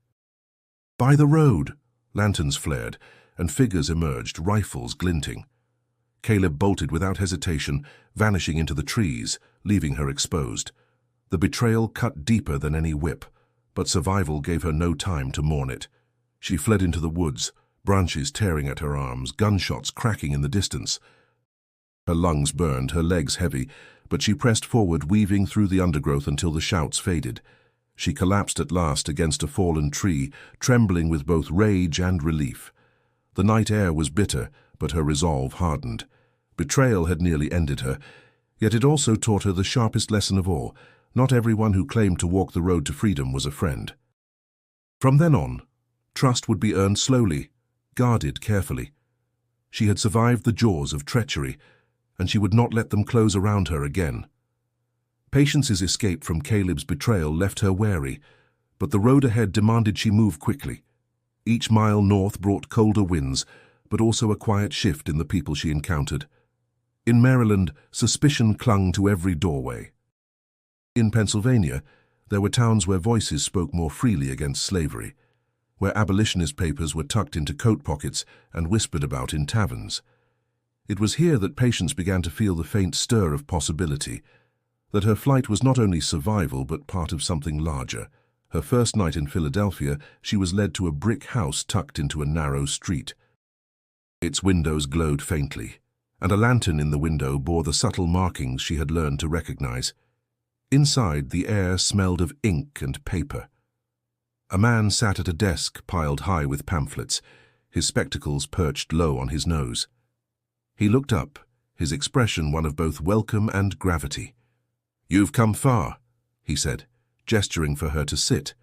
By the road! Lanterns flared, and figures emerged, rifles glinting. Caleb bolted without hesitation, vanishing into the trees, leaving her exposed. The betrayal cut deeper than any whip, but survival gave her no time to mourn it. She fled into the woods, branches tearing at her arms, gunshots cracking in the distance. Her lungs burned, her legs heavy, but she pressed forward, weaving through the undergrowth until the shouts faded. She collapsed at last against a fallen tree, trembling with both rage and relief. The night air was bitter, but her resolve hardened. Betrayal had nearly ended her, yet it also taught her the sharpest lesson of all. Not everyone who claimed to walk the road to freedom was a friend. From then on, trust would be earned slowly, guarded carefully. She had survived the jaws of treachery, and she would not let them close around her again. Patience's escape from Caleb's betrayal left her wary, but the road ahead demanded she move quickly. Each mile north brought colder winds, but also a quiet shift in the people she encountered. In Maryland, suspicion clung to every doorway. In Pennsylvania, there were towns where voices spoke more freely against slavery, where abolitionist papers were tucked into coat pockets and whispered about in taverns. It was here that Patience began to feel the faint stir of possibility, that her flight was not only survival but part of something larger. Her first night in Philadelphia, she was led to a brick house tucked into a narrow street. Its windows glowed faintly, and a lantern in the window bore the subtle markings she had learned to recognize. Inside, the air smelled of ink and paper. A man sat at a desk piled high with pamphlets, his spectacles perched low on his nose. He looked up, his expression one of both welcome and gravity. "You've come far," he said, gesturing for her to sit.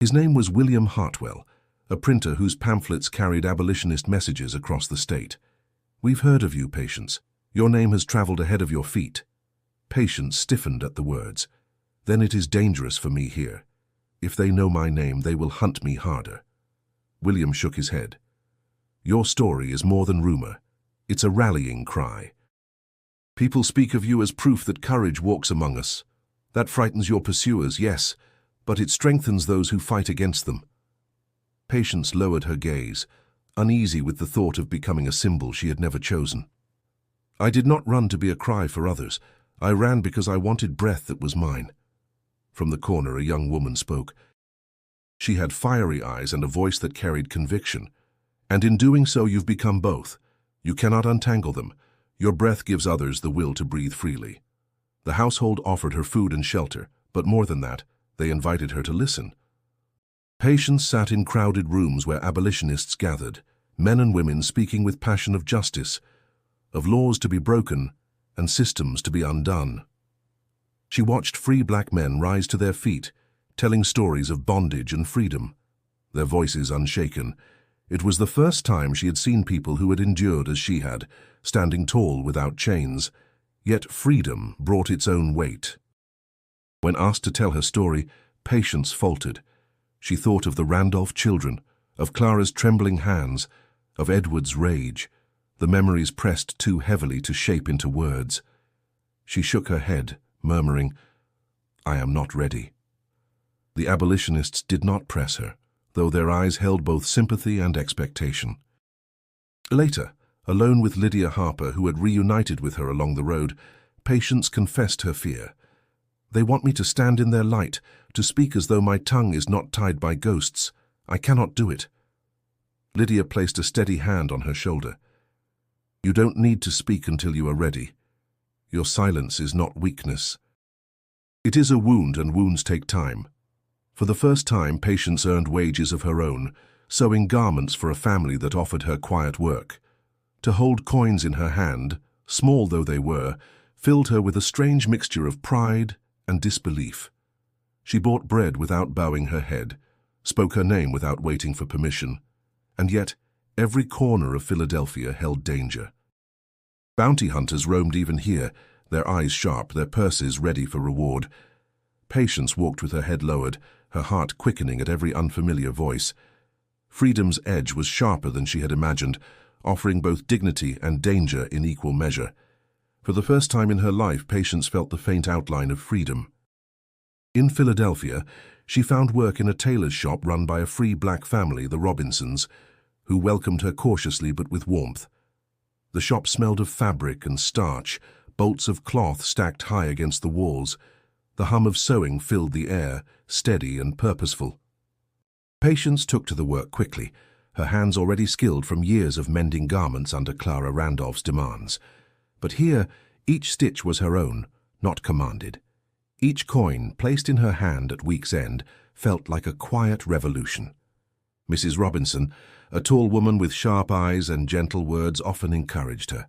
His name was William Hartwell, a printer whose pamphlets carried abolitionist messages across the state. "We've heard of you, Patience. Your name has traveled ahead of your feet." Patience stiffened at the words. "Then it is dangerous for me here. If they know my name, they will hunt me harder." William shook his head. "Your story is more than rumor. It's a rallying cry. People speak of you as proof that courage walks among us. That frightens your pursuers, yes, but it strengthens those who fight against them." Patience lowered her gaze, uneasy with the thought of becoming a symbol she had never chosen. "I did not run to be a cry for others. I ran because I wanted breath that was mine." From the corner, a young woman spoke. She had fiery eyes and a voice that carried conviction. "And in doing so, you've become both. You cannot untangle them. Your breath gives others the will to breathe freely." The household offered her food and shelter, but more than that, they invited her to listen. Patience sat in crowded rooms where abolitionists gathered, men and women speaking with passion of justice, of laws to be broken and systems to be undone. She watched free black men rise to their feet, telling stories of bondage and freedom, their voices unshaken. It was the first time she had seen people who had endured as she had, standing tall without chains. Yet freedom brought its own weight. When asked to tell her story, Patience faltered. She thought of the Randolph children, of Clara's trembling hands, of Edward's rage. The memories pressed too heavily to shape into words. She shook her head, murmuring, "I am not ready." The abolitionists did not press her, though their eyes held both sympathy and expectation. Later, alone with Lydia Harper, who had reunited with her along the road, Patience confessed her fear. "They want me to stand in their light, to speak as though my tongue is not tied by ghosts. I cannot do it." Lydia placed a steady hand on her shoulder. "You don't need to speak until you are ready. Your silence is not weakness. It is a wound, and wounds take time." For the first time, Patience earned wages of her own, sewing garments for a family that offered her quiet work. To hold coins in her hand, small though they were, filled her with a strange mixture of pride and disbelief. She bought bread without bowing her head, spoke her name without waiting for permission, and yet every corner of Philadelphia held danger. Bounty hunters roamed even here, their eyes sharp, their purses ready for reward. Patience walked with her head lowered, her heart quickening at every unfamiliar voice. Freedom's edge was sharper than she had imagined, offering both dignity and danger in equal measure. For the first time in her life, Patience felt the faint outline of freedom. In Philadelphia, she found work in a tailor's shop run by a free black family, the Robinsons, who welcomed her cautiously but with warmth. The shop smelled of fabric and starch, bolts of cloth stacked high against the walls. The hum of sewing filled the air, steady and purposeful. Patience took to the work quickly, her hands already skilled from years of mending garments under Clara Randolph's demands. But here, each stitch was her own, not commanded. Each coin, placed in her hand at week's end, felt like a quiet revolution. Mrs. Robinson, a tall woman with sharp eyes and gentle words, often encouraged her.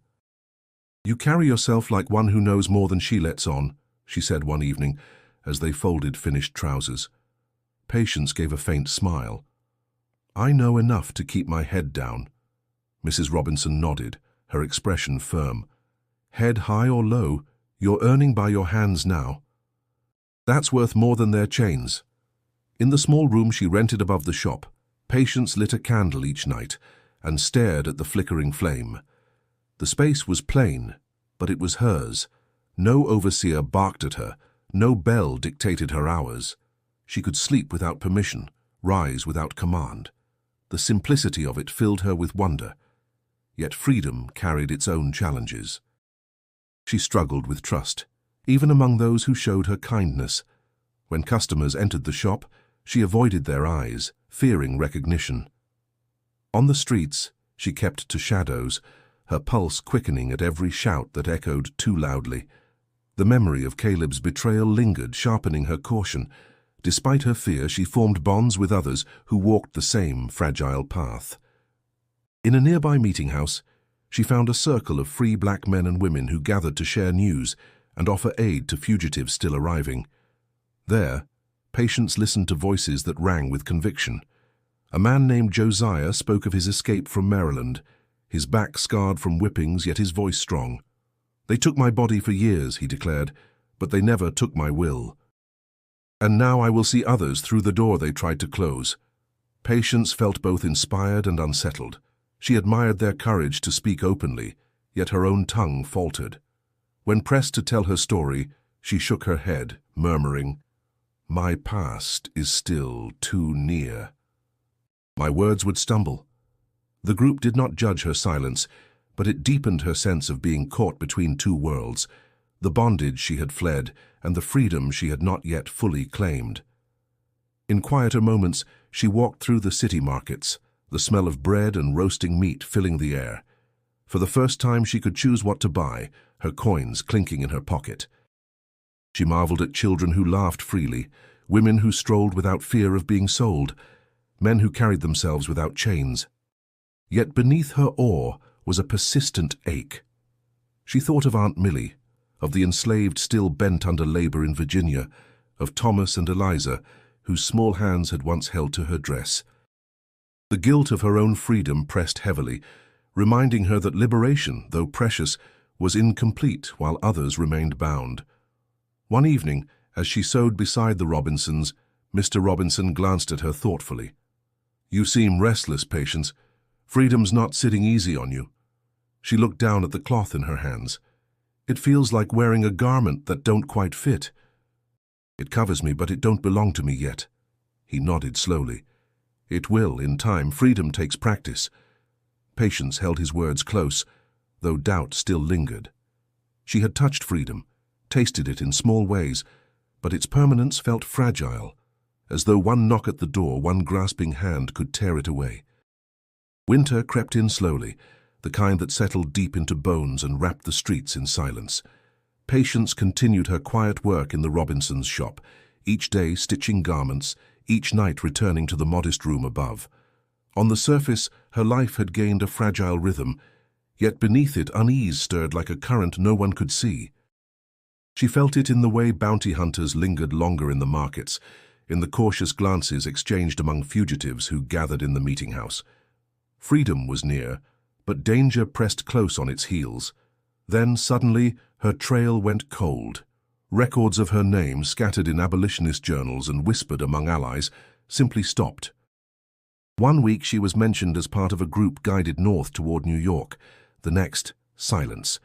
"You carry yourself like one who knows more than she lets on," she said one evening, as they folded finished trousers. Patience gave a faint smile. "I know enough to keep my head down." Mrs. Robinson nodded, her expression firm. "Head high or low, you're earning by your hands now. That's worth more than their chains." In the small room she rented above the shop, Patience lit a candle each night and stared at the flickering flame. The space was plain, but it was hers. No overseer barked at her, no bell dictated her hours. She could sleep without permission, rise without command. The simplicity of it filled her with wonder. Yet freedom carried its own challenges. She struggled with trust, even among those who showed her kindness. When customers entered the shop, she avoided their eyes, fearing recognition. On the streets, she kept to shadows, her pulse quickening at every shout that echoed too loudly. The memory of Caleb's betrayal lingered, sharpening her caution. Despite her fear, she formed bonds with others who walked the same fragile path. In a nearby meeting house, she found a circle of free black men and women who gathered to share news and offer aid to fugitives still arriving. There, Patience listened to voices that rang with conviction. A man named Josiah spoke of his escape from Maryland, his back scarred from whippings, yet his voice strong. "They took my body for years," he declared, "but they never took my will. And now I will see others through the door they tried to close." Patience felt both inspired and unsettled. She admired their courage to speak openly, yet her own tongue faltered. When pressed to tell her story, she shook her head, murmuring, "My past is still too near." My words would stumble. The group did not judge her silence, but it deepened her sense of being caught between two worlds, the bondage she had fled and the freedom she had not yet fully claimed. In quieter moments, she walked through the city markets, the smell of bread and roasting meat filling the air. For the first time she could choose what to buy, her coins clinking in her pocket. She marveled at children who laughed freely, women who strolled without fear of being sold, men who carried themselves without chains. Yet beneath her awe was a persistent ache. She thought of Aunt Millie, of the enslaved still bent under labor in Virginia, of Thomas and Eliza, whose small hands had once held to her dress. The guilt of her own freedom pressed heavily, reminding her that liberation, though precious, was incomplete while others remained bound. One evening, as she sewed beside the Robinsons, Mr. Robinson glanced at her thoughtfully. "You seem restless, Patience. Freedom's not sitting easy on you." She looked down at the cloth in her hands. "It feels like wearing a garment that don't quite fit." "It covers me, but it don't belong to me yet." He nodded slowly. "It will, in time. Freedom takes practice." Patience held his words close, though doubt still lingered. She had touched freedom, tasted it in small ways, but its permanence felt fragile, as though one knock at the door, one grasping hand could tear it away. Winter crept in slowly, the kind that settled deep into bones and wrapped the streets in silence. Patience continued her quiet work in the Robinsons' shop, each day stitching garments, each night returning to the modest room above. On the surface, her life had gained a fragile rhythm, yet beneath it unease stirred like a current no one could see. She felt it in the way bounty hunters lingered longer in the markets, in the cautious glances exchanged among fugitives who gathered in the meeting house. Freedom was near, but danger pressed close on its heels. Then, suddenly, her trail went cold. Records of her name, scattered in abolitionist journals and whispered among allies, simply stopped. One week she was mentioned as part of a group guided north toward New York. The next, silence.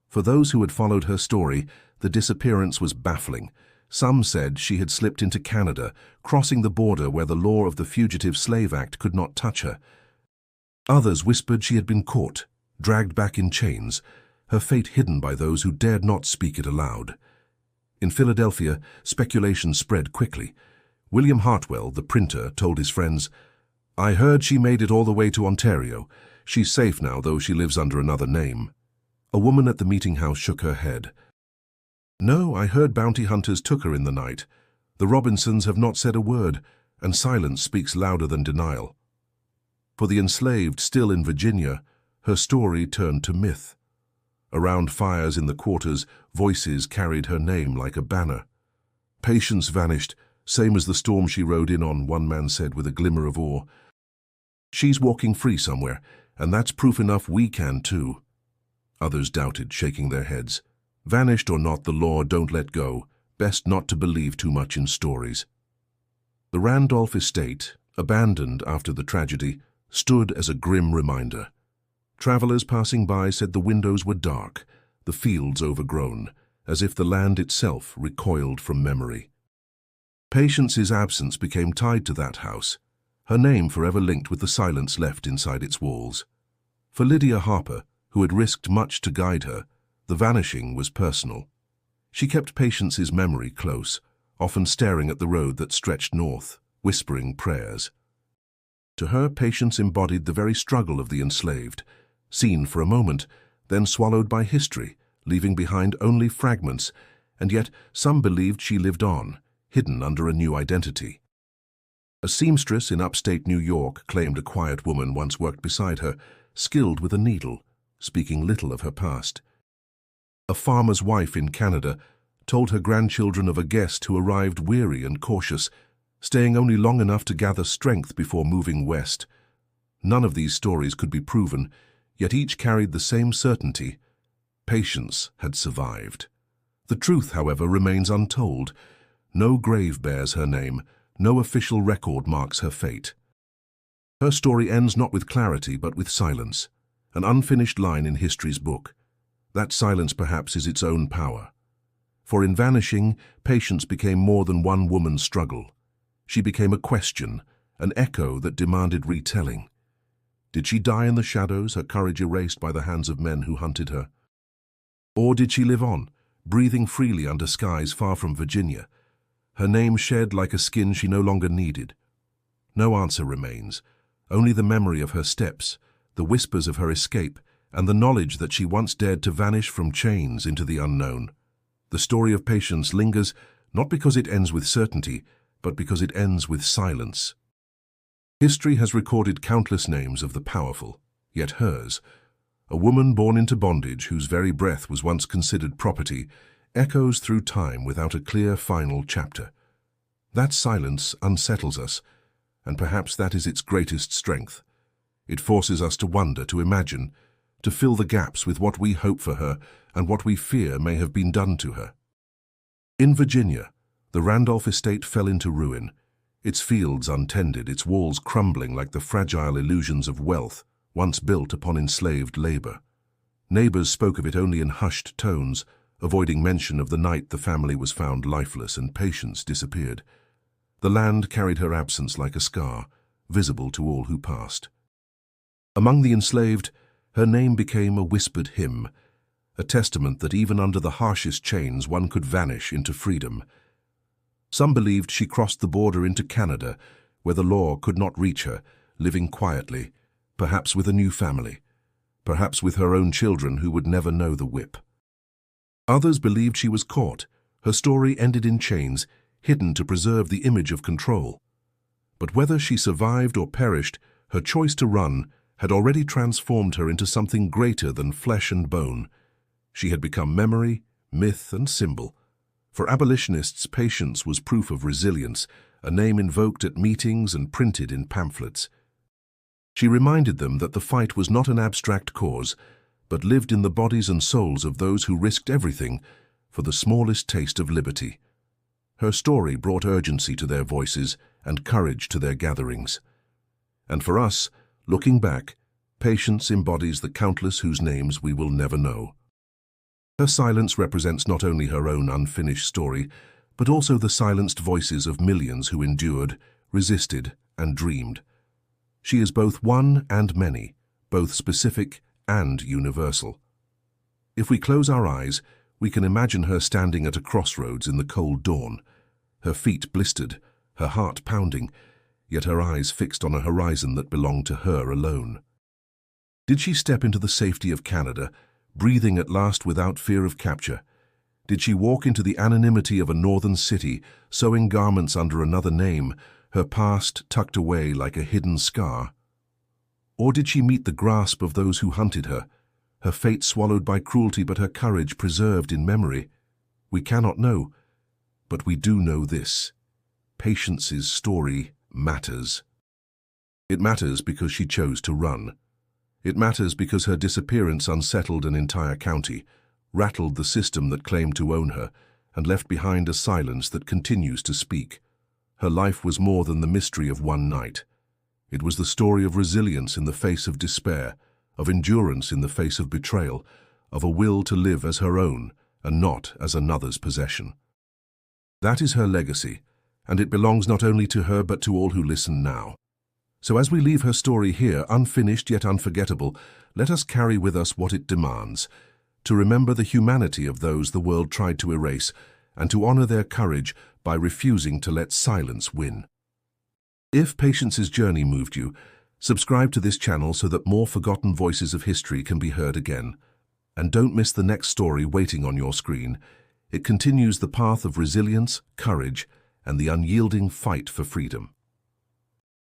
For those who had followed her story, the disappearance was baffling. Some said she had slipped into Canada, crossing the border where the law of the Fugitive Slave Act could not touch her. Others whispered she had been caught, dragged back in chains, her fate hidden by those who dared not speak it aloud. In Philadelphia, speculation spread quickly. William Hartwell, the printer, told his friends, "I heard she made it all the way to Ontario. She's safe now, though she lives under another name." A woman at the meeting house shook her head. "No, I heard bounty hunters took her in the night. The Robinsons have not said a word, and silence speaks louder than denial." For the enslaved still in Virginia, her story turned to myth. Around fires in the quarters, voices carried her name like a banner. Patience vanished, same as the storm she rode in on, one man said with a glimmer of awe. "She's walking free somewhere, and that's proof enough we can too." Others doubted, shaking their heads. Vanished or not, the law don't let go. Best not to believe too much in stories. The Randolph estate, abandoned after the tragedy, stood as a grim reminder. Travelers passing by said the windows were dark, the fields overgrown, as if the land itself recoiled from memory. Patience's absence became tied to that house, her name forever linked with the silence left inside its walls. For Lydia Harper, who had risked much to guide her, the vanishing was personal. She kept Patience's memory close, often staring at the road that stretched north, whispering prayers. To her, Patience embodied the very struggle of the enslaved, seen for a moment, then swallowed by history, leaving behind only fragments, and yet some believed she lived on, hidden under a new identity. A seamstress in upstate New York claimed a quiet woman once worked beside her, skilled with a needle, speaking little of her past. A farmer's wife in Canada told her grandchildren of a guest who arrived weary and cautious, staying only long enough to gather strength before moving west. None of these stories could be proven, yet each carried the same certainty: Patience had survived. The truth, however, remains untold. No grave bears her name, no official record marks her fate. Her story ends not with clarity but with silence, an unfinished line in history's book. That silence perhaps is its own power. For in vanishing, Patience became more than one woman's struggle. She became a question, an echo that demanded retelling. Did she die in the shadows, her courage erased by the hands of men who hunted her? Or did she live on, breathing freely under skies far from Virginia, her name shed like a skin she no longer needed? No answer remains, only the memory of her steps, the whispers of her escape, and the knowledge that she once dared to vanish from chains into the unknown. The story of Patience lingers, not because it ends with certainty, but because it ends with silence. History has recorded countless names of the powerful, yet hers, a woman born into bondage whose very breath was once considered property, echoes through time without a clear final chapter. That silence unsettles us, and perhaps that is its greatest strength. It forces us to wonder, to imagine, to fill the gaps with what we hope for her and what we fear may have been done to her. In Virginia, the Randolph estate fell into ruin, its fields untended, its walls crumbling like the fragile illusions of wealth once built upon enslaved labor. Neighbors spoke of it only in hushed tones, avoiding mention of the night the family was found lifeless and Patience disappeared. The land carried her absence like a scar, visible to all who passed. Among the enslaved, her name became a whispered hymn, a testament that even under the harshest chains one could vanish into freedom. Some believed she crossed the border into Canada, where the law could not reach her, living quietly, perhaps with a new family, perhaps with her own children who would never know the whip. Others believed she was caught, her story ended in chains, hidden to preserve the image of control. But whether she survived or perished, her choice to run had already transformed her into something greater than flesh and bone. She had become memory, myth, and symbol. For abolitionists, Patience was proof of resilience, a name invoked at meetings and printed in pamphlets. She reminded them that the fight was not an abstract cause, but lived in the bodies and souls of those who risked everything for the smallest taste of liberty. Her story brought urgency to their voices and courage to their gatherings. And for us, looking back, Patience embodies the countless whose names we will never know. Her silence represents not only her own unfinished story, but also the silenced voices of millions who endured, resisted, and dreamed. She is both one and many, both specific and universal. If we close our eyes, we can imagine her standing at a crossroads in the cold dawn, her feet blistered, her heart pounding, yet her eyes fixed on a horizon that belonged to her alone. Did she step into the safety of Canada, breathing at last without fear of capture? Did she walk into the anonymity of a northern city, sewing garments under another name, her past tucked away like a hidden scar? Or did she meet the grasp of those who hunted her, her fate swallowed by cruelty but her courage preserved in memory? We cannot know, but we do know this: Patience's story matters. It matters because she chose to run. It matters because her disappearance unsettled an entire county, rattled the system that claimed to own her, and left behind a silence that continues to speak. Her life was more than the mystery of one night. It was the story of resilience in the face of despair, of endurance in the face of betrayal, of a will to live as her own and not as another's possession. That is her legacy, and it belongs not only to her but to all who listen now. So as we leave her story here, unfinished yet unforgettable, let us carry with us what it demands: to remember the humanity of those the world tried to erase, and to honor their courage by refusing to let silence win. If Patience's journey moved you, subscribe to this channel so that more forgotten voices of history can be heard again. And don't miss the next story waiting on your screen. It continues the path of resilience, courage, and the unyielding fight for freedom.